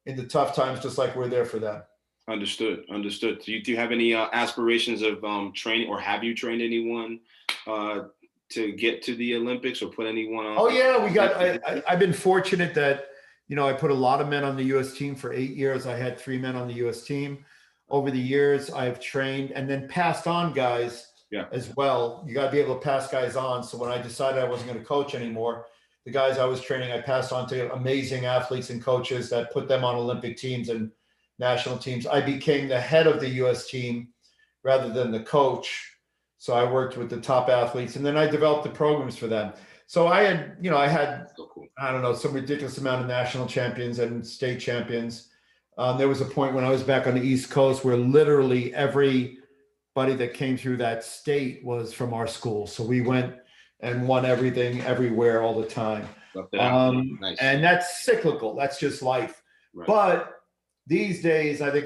in the tough times, just like we're there for them. Understood. Do you have any aspirations of training, or have you trained anyone to get to the Olympics, or put anyone on? Oh yeah, I've been fortunate that I put a lot of men on the U.S. team for 8 years. I had 3 men on the U.S. team. Over the years, I've trained and then passed on guys as well. You got to be able to pass guys on. So when I decided I wasn't going to coach anymore, the guys I was training, I passed on to amazing athletes and coaches that put them on Olympic teams and national teams. I became the head of the U.S. team rather than the coach. So I worked with the top athletes, and then I developed the programs for them. So I had, I don't know, some ridiculous amount of national champions and state champions. There was a point when I was back on the East Coast where literally everybody that came through that state was from our school. So we went and won everything, everywhere, all the time. Nice. And that's cyclical. That's just life. Right. But these days, I think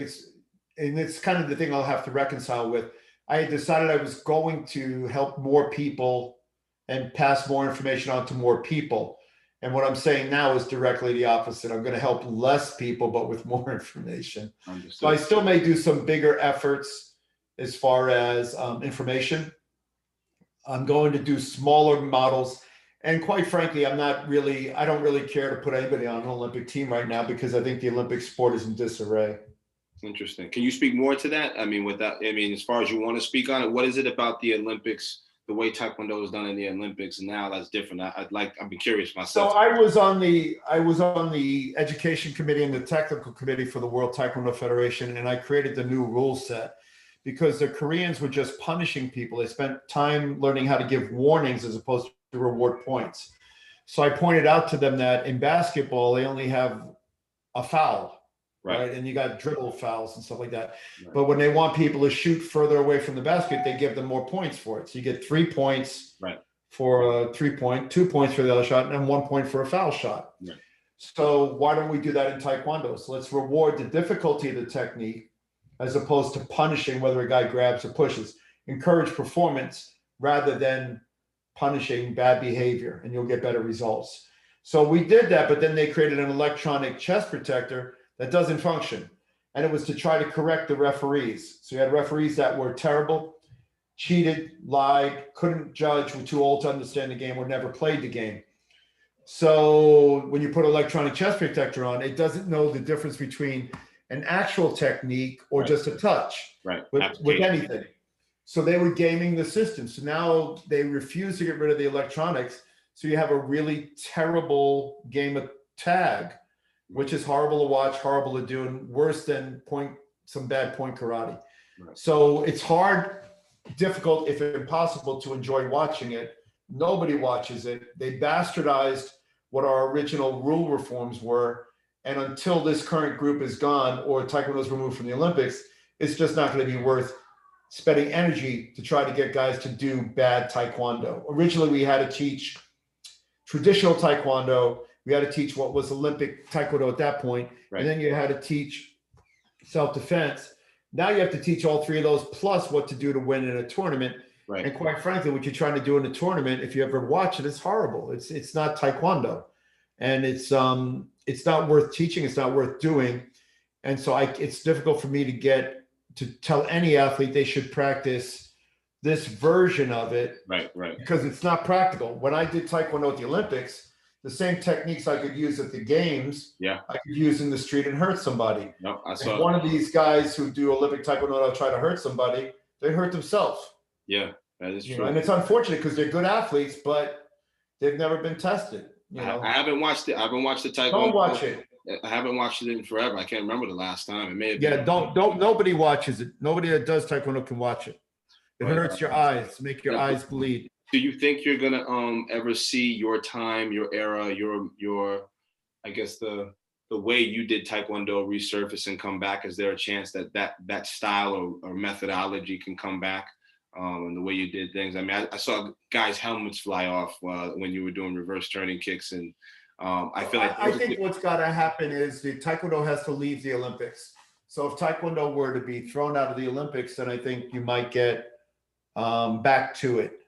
it's kind of the thing I'll have to reconcile with. I had decided I was going to help more people and pass more information on to more people. And what I'm saying now is directly the opposite. I'm going to help less people, but with more information. Understood. So I still may do some bigger efforts as far as information. I'm going to do smaller models. And quite frankly, I don't really care to put anybody on an Olympic team right now because I think the Olympic sport is in disarray. Interesting. Can you speak more to that? As far as you want to speak on it, what is it about the Olympics, the way Taekwondo is done in the Olympics now that's different? I'd be curious myself. So I was on the education committee and the technical committee for the World Taekwondo Federation, and I created the new rule set because the Koreans were just punishing people. They spent time learning how to give warnings as opposed to reward points. So I pointed out to them that in basketball, they only have a foul. Right. And you got dribble fouls and stuff like that. Right. But when they want people to shoot further away from the basket, they give them more points for it. So you get 3 points for a 3-point, 2 points for the other shot, and 1 point for a foul shot. Right. So why don't we do that in Taekwondo? So let's reward the difficulty of the technique as opposed to punishing whether a guy grabs or pushes. Encourage performance rather than punishing bad behavior, and you'll get better results. So we did that, but then they created an electronic chest protector that doesn't function. And it was to try to correct the referees. So you had referees that were terrible, cheated, lied, couldn't judge, were too old to understand the game, or never played the game. So when you put electronic chest protector on, it doesn't know the difference between an actual technique or just a touch with anything. So they were gaming the system. So now they refuse to get rid of the electronics. So you have a really terrible game of tag, which is horrible to watch, horrible to do, and worse than some bad point karate. Right. So it's hard, difficult, if impossible, to enjoy watching it. Nobody watches it. They bastardized what our original rule reforms were. And until this current group is gone or Taekwondo is removed from the Olympics, it's just not going to be worth spending energy to try to get guys to do bad Taekwondo. Originally, we had to teach traditional Taekwondo. We had to teach what was Olympic Taekwondo at that point. Right. And then you had to teach self-defense. Now you have to teach all 3 of those plus what to do to win in a tournament. Right. And quite frankly, what you're trying to do in a tournament, if you ever watch it, it's horrible. It's not Taekwondo. And it's not worth teaching. It's not worth doing. And so it's difficult for me to get to tell any athlete they should practice this version of it Right, right. because it's not practical. When I did Taekwondo at the Olympics, the same techniques I could use at the games, Yeah. I could use in the street and hurt somebody. No, I If saw. one of these guys who do Olympic Taekwondo try to hurt somebody, they hurt themselves. Yeah, that is You true. know, and it's unfortunate because they're good athletes, but they've never been tested. You know, I haven't watched it. I haven't watched the Taekwondo. don't watch it. I haven't watched it in forever. I can't remember the last time. It may have been. Yeah, don't. Nobody watches it. Nobody that does Taekwondo can watch it. It Right. hurts your eyes, make your eyes bleed. Do you think you're gonna ever see your time, your era, your I guess the way you did Taekwondo resurface and come back? Is there a chance that that style or methodology can come back? And the way you did things. I mean, I saw guys' helmets fly off when you were doing reverse turning kicks, and I feel like I think what's got to happen is the Taekwondo has to leave the Olympics. So if Taekwondo were to be thrown out of the Olympics, then I think you might get back to it.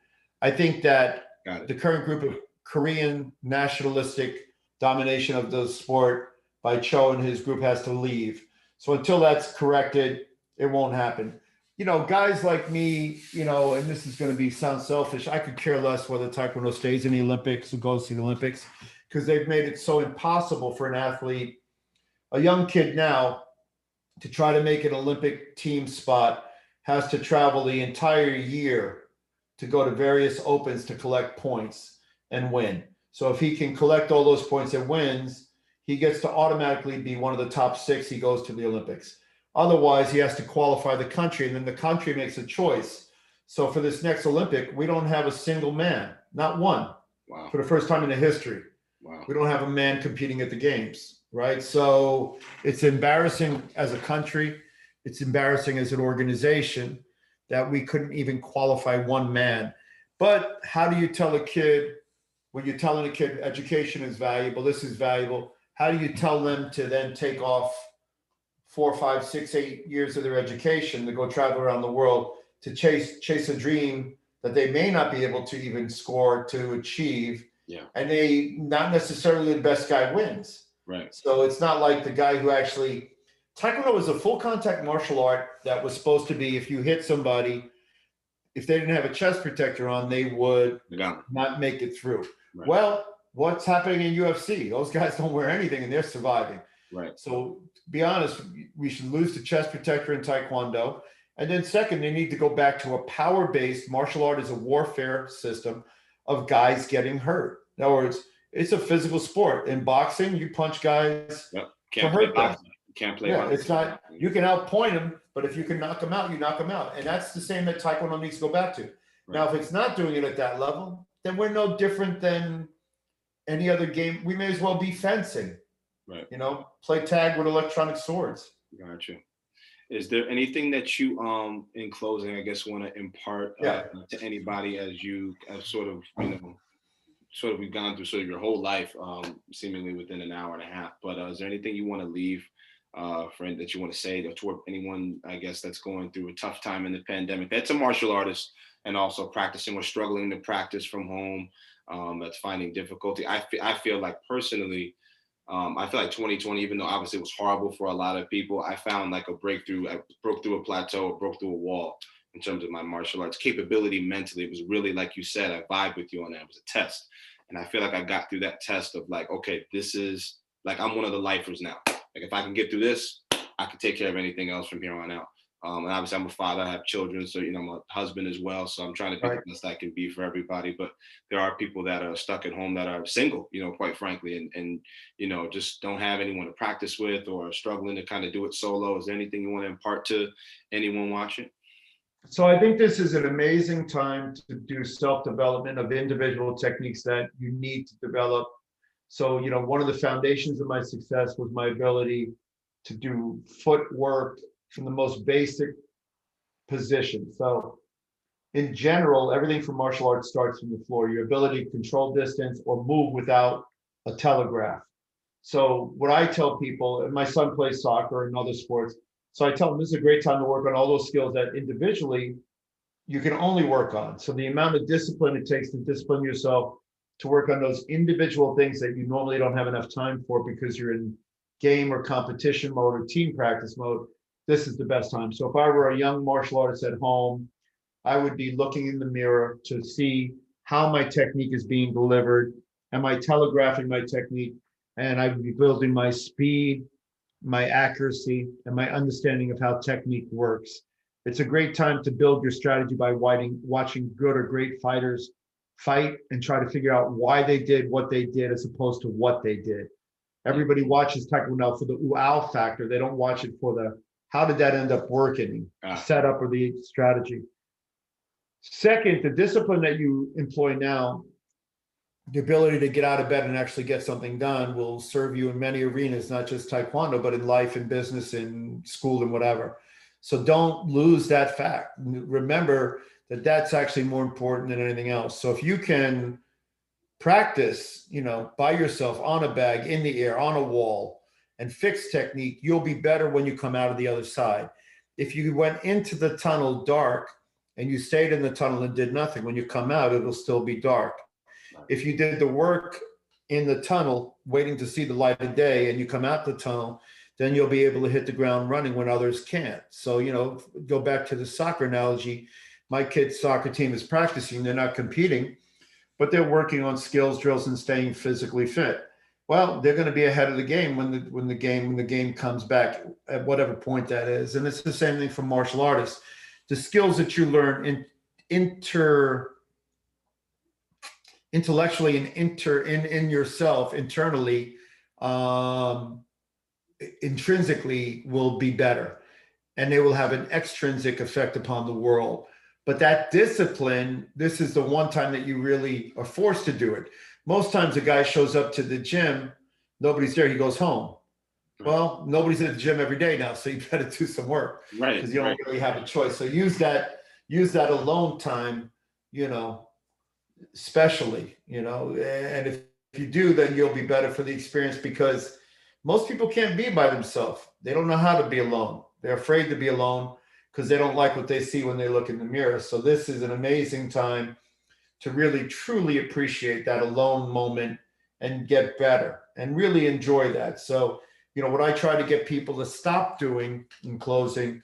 I think that the current group of Korean nationalistic domination of the sport by Cho and his group has to leave. So until that's corrected, it won't happen. You know, guys like me, you know, and this is going to sound selfish. I could care less whether Taekwondo stays in the Olympics or goes to the Olympics because they've made it so impossible for an athlete, a young kid now, to try to make an Olympic team spot has to travel the entire year to go to various opens to collect points and win. So if he can collect all those points and wins, he gets to automatically be one of the top 6. He goes to the Olympics. Otherwise, he has to qualify the country, and then the country makes a choice. So for this next Olympic, we don't have a single man, not one. Wow. For the first time in the history. Wow. We don't have a man competing at the games, right? So it's embarrassing as a country. It's embarrassing as an organization that we couldn't even qualify one man. But how do you tell a kid, when you're telling a kid education is valuable, this is valuable, how do you tell them to then take off 4, 5, 6, 8 years of their education to go travel around the world to chase a dream that they may not be able to even score to achieve? Yeah. And they not necessarily the best guy wins. Right. So it's not like the guy who actually Taekwondo was a full contact martial art that was supposed to be if you hit somebody, if they didn't have a chest protector on, they would not make it through. Right. Well, what's happening in UFC? Those guys don't wear anything and they're surviving. Right. So to be honest, we should lose the chest protector in Taekwondo. And then second, they need to go back to a power-based martial art as a warfare system of guys getting hurt. In other words, it's a physical sport. In boxing, you punch guys to hurt them. Can't play. Yeah, it's not. You can outpoint them, but if you can knock them out, you knock them out, and that's the same that Taekwondo needs to go back to. Right. Now, if it's not doing it at that level, then we're no different than any other game. We may as well be fencing. Right. You know, play tag with electronic swords. Gotcha. Is there anything that you, in closing, I guess, want to impart to anybody as sort of, you know, sort of we've gone through sort of your whole life, seemingly within an hour and a half. But is there anything you want to leave, friend, that you want to say toward anyone, I guess, that's going through a tough time in the pandemic? That's a martial artist and also practicing or struggling to practice from home. That's finding difficulty. I feel like personally, I feel like 2020, even though obviously it was horrible for a lot of people, I found like a breakthrough. I broke through a plateau, or broke through a wall in terms of my martial arts capability mentally. It was really, like you said, I vibe with you on that. It was a test. And I feel like I got through that test of like, okay, this is like, I'm one of the lifers now. Like if I can get through this, I can take care of anything else from here on out. And obviously I'm a father, I have children, so, you know, I'm a husband as well. So I'm trying to be the best I can be for everybody. But there are people that are stuck at home that are single, you know, quite frankly, and, you know, just don't have anyone to practice with or struggling to kind of do it solo. Is there anything you want to impart to anyone watching? So I think this is an amazing time to do self-development of individual techniques that you need to develop. So, you know, one of the foundations of my success was my ability to do footwork from the most basic position. So in general, everything from martial arts starts from the floor, your ability to control distance or move without a telegraph. So what I tell people, and my son plays soccer and other sports, so I tell them this is a great time to work on all those skills that individually you can only work on. So the amount of discipline it takes to discipline yourself to work on those individual things that you normally don't have enough time for because you're in game or competition mode or team practice mode this is the best time. So if I were a young martial artist at home, I would be looking in the mirror to see how my technique is being delivered. Am I telegraphing my technique? And I would be building my speed, my accuracy, and my understanding of how technique works. It's a great time to build your strategy by watching good or great fighters fight and try to figure out why they did what they did as opposed to what they did. Everybody watches Taekwondo for the wow factor. They don't watch it for the how did that end up working, setup or the strategy. Second, the discipline that you employ now, the ability to get out of bed and actually get something done will serve you in many arenas, not just Taekwondo, but in life and business and school and whatever. So don't lose that fact. Remember that that's actually more important than anything else. So if you can practice, by yourself on a bag, in the air, on a wall, and fix technique, you'll be better when you come out of the other side. If you went into the tunnel dark and you stayed in the tunnel and did nothing, when you come out, it'll still be dark. If you did the work in the tunnel, waiting to see the light of day, and you come out the tunnel, then you'll be able to hit the ground running when others can't. So, go back to the soccer analogy. My kid's soccer team is practicing, they're not competing, but they're working on skills drills and staying physically fit. Well, they're going to be ahead of the game when the game comes back at whatever point that is. And it's the same thing for martial artists. The skills that you learn intellectually and in yourself internally, intrinsically will be better, and they will have an extrinsic effect upon the world. But that discipline, this is the one time that you really are forced to do it. Most times a guy shows up to the gym, nobody's there, he goes home. Well, nobody's at the gym every day now, so you better do some work, Right? Because you don't really have a choice. So use that alone time, especially, and if you do, then you'll be better for the experience, because most people can't be by themselves. They don't know how to be alone. They're afraid to be alone because they don't like what they see when they look in the mirror. So this is an amazing time to really, truly appreciate that alone moment and get better and really enjoy that. So, what I try to get people to stop doing in closing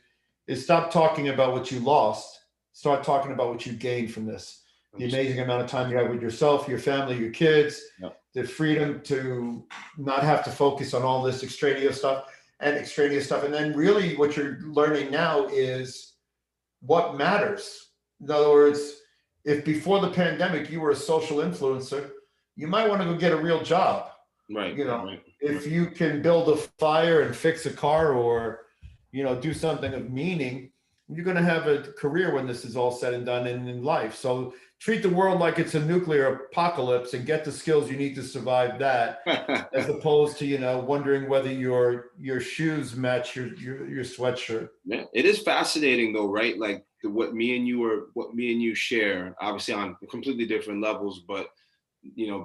is stop talking about what you lost. Start talking about what you gained from this. The amazing amount of time you have with yourself, your family, your kids, the freedom to not have to focus on all this extraneous stuff. And then really what you're learning now is what matters. In other words, if before the pandemic you were a social influencer, you might want to go get a real job. Right. If you can build a fire and fix a car, or, do something of meaning, you're going to have a career when this is all said and done in life. So treat the world like it's a nuclear apocalypse and get the skills you need to survive that, as opposed to, wondering whether your shoes match your sweatshirt. Yeah, it is fascinating though, right? Like what me and you share, obviously on completely different levels, but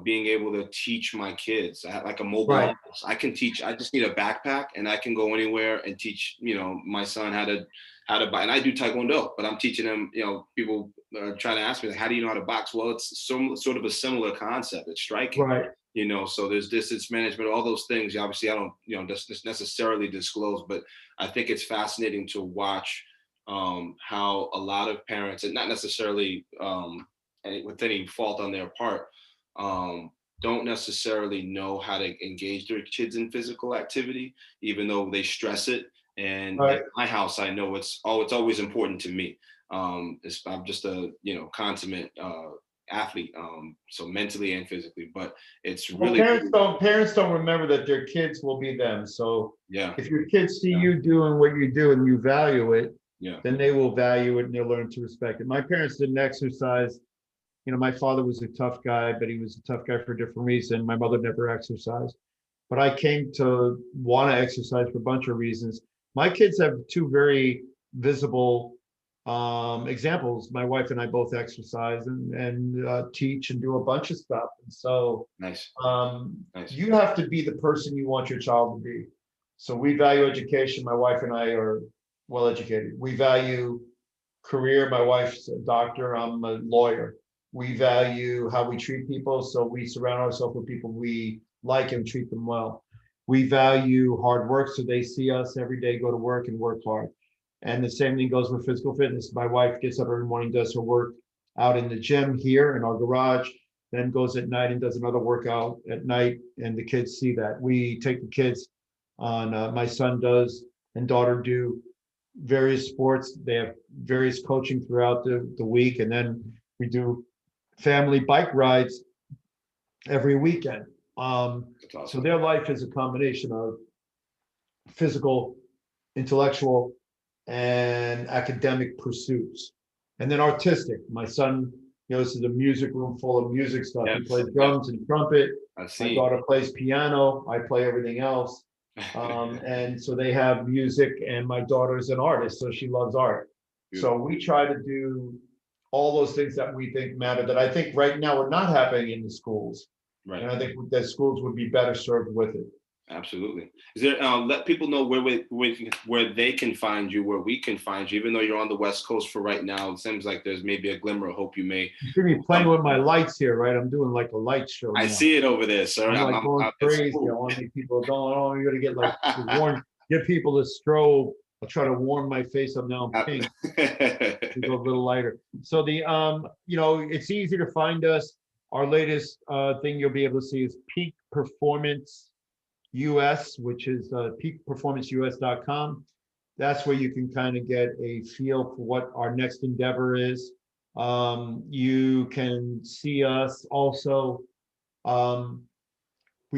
being able to teach my kids. I have like a mobile office. I can teach. I just need a backpack and I can go anywhere and teach, my son how to buy. And I do Taekwondo, but I'm teaching them, people are trying to ask me, like, how do you know how to box? Well, it's sort of a similar concept. It's striking. Right. So there's distance management, all those things. Obviously, I don't, just necessarily disclose, but I think it's fascinating to watch how a lot of parents, and not necessarily with any fault on their part, don't necessarily know how to engage their kids in physical activity, even though they stress it. And in my house, I know it's always important to me. I'm just a consummate athlete, so mentally and physically. But it's really parents don't remember that their kids will be them. So if your kids see you doing what you do and you value it, then they will value it and they'll learn to respect it. My parents didn't exercise. My father was a tough guy, but he was a tough guy for a different reason. My mother never exercised, but I came to want to exercise for a bunch of reasons. My kids have two very visible examples. My wife and I both exercise and teach and do a bunch of stuff. And so nice. You have to be the person you want your child to be. So we value education. My wife and I are well educated. We value career. My wife's a doctor. I'm a lawyer. We value how we treat people. So we surround ourselves with people we like and treat them well. We value hard work, so they see us every day, go to work and work hard. And the same thing goes with physical fitness. My wife gets up every morning, does her work out in the gym here in our garage, then goes at night and does another workout at night, and the kids see that. We take the kids on, my son does and daughter do various sports. They have various coaching throughout the week, and then we do family bike rides every weekend. That's So awesome. their life is a combination of physical, intellectual, and academic pursuits. And then artistic. My son, this is a music room full of music stuff. He Yes, plays yes, drums and trumpet. I My see. daughter plays piano. I play everything else. And so they have music, and my daughter's an artist, so she loves art. So we try to do all those things that we think matter, that I think right now are not happening in the schools. Right. And I think that schools would be better served with it. Absolutely. Is there let people know where they can find you, where we can find you, even though you're on the West Coast for right now. It seems like there's maybe a glimmer of hope you may. You should be playing with my lights here, right? I'm doing like a light show now. I see it over there, sir. I'm like going crazy. Cool. I want to make people going, oh, you're gonna get like warm, get people to strobe. I'll try to warm my face up now. I'm pink. To go a little lighter. So it's easy to find us. Our latest thing you'll be able to see is Peak Performance US, which is peakperformanceus.com. That's where you can kind of get a feel for what our next endeavor is. You can see us also. I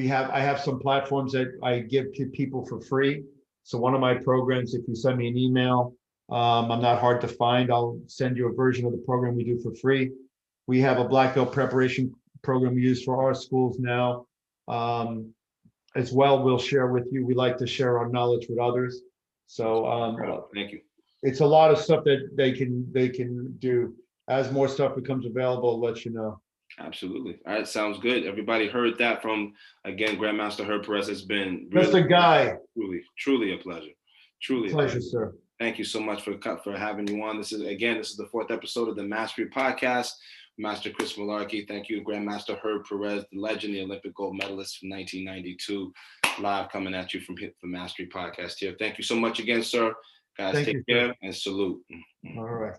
have some platforms that I give to people for free. So one of my programs, if you send me an email, I'm not hard to find. I'll send you a version of the program we do for free. We have a black belt preparation program we use for our schools now. As well, we'll share with you. We like to share our knowledge with others. So thank you. it's a lot of stuff that they can do. As more stuff becomes available, I'll let you know. Absolutely. All right, sounds good. Everybody heard that from, again, Grandmaster Herb Perez. It's been Just a guy. Truly a pleasure. Truly a pleasure, sir. Thank you so much for having you on. This is the fourth episode of the Mastery Podcast. Master Chris Malarkey. Thank you, Grandmaster Herb Perez, the legend, the Olympic gold medalist from 1992, live coming at you from the Mastery Podcast here. Thank you so much again, sir. Guys, take care and salute. All right.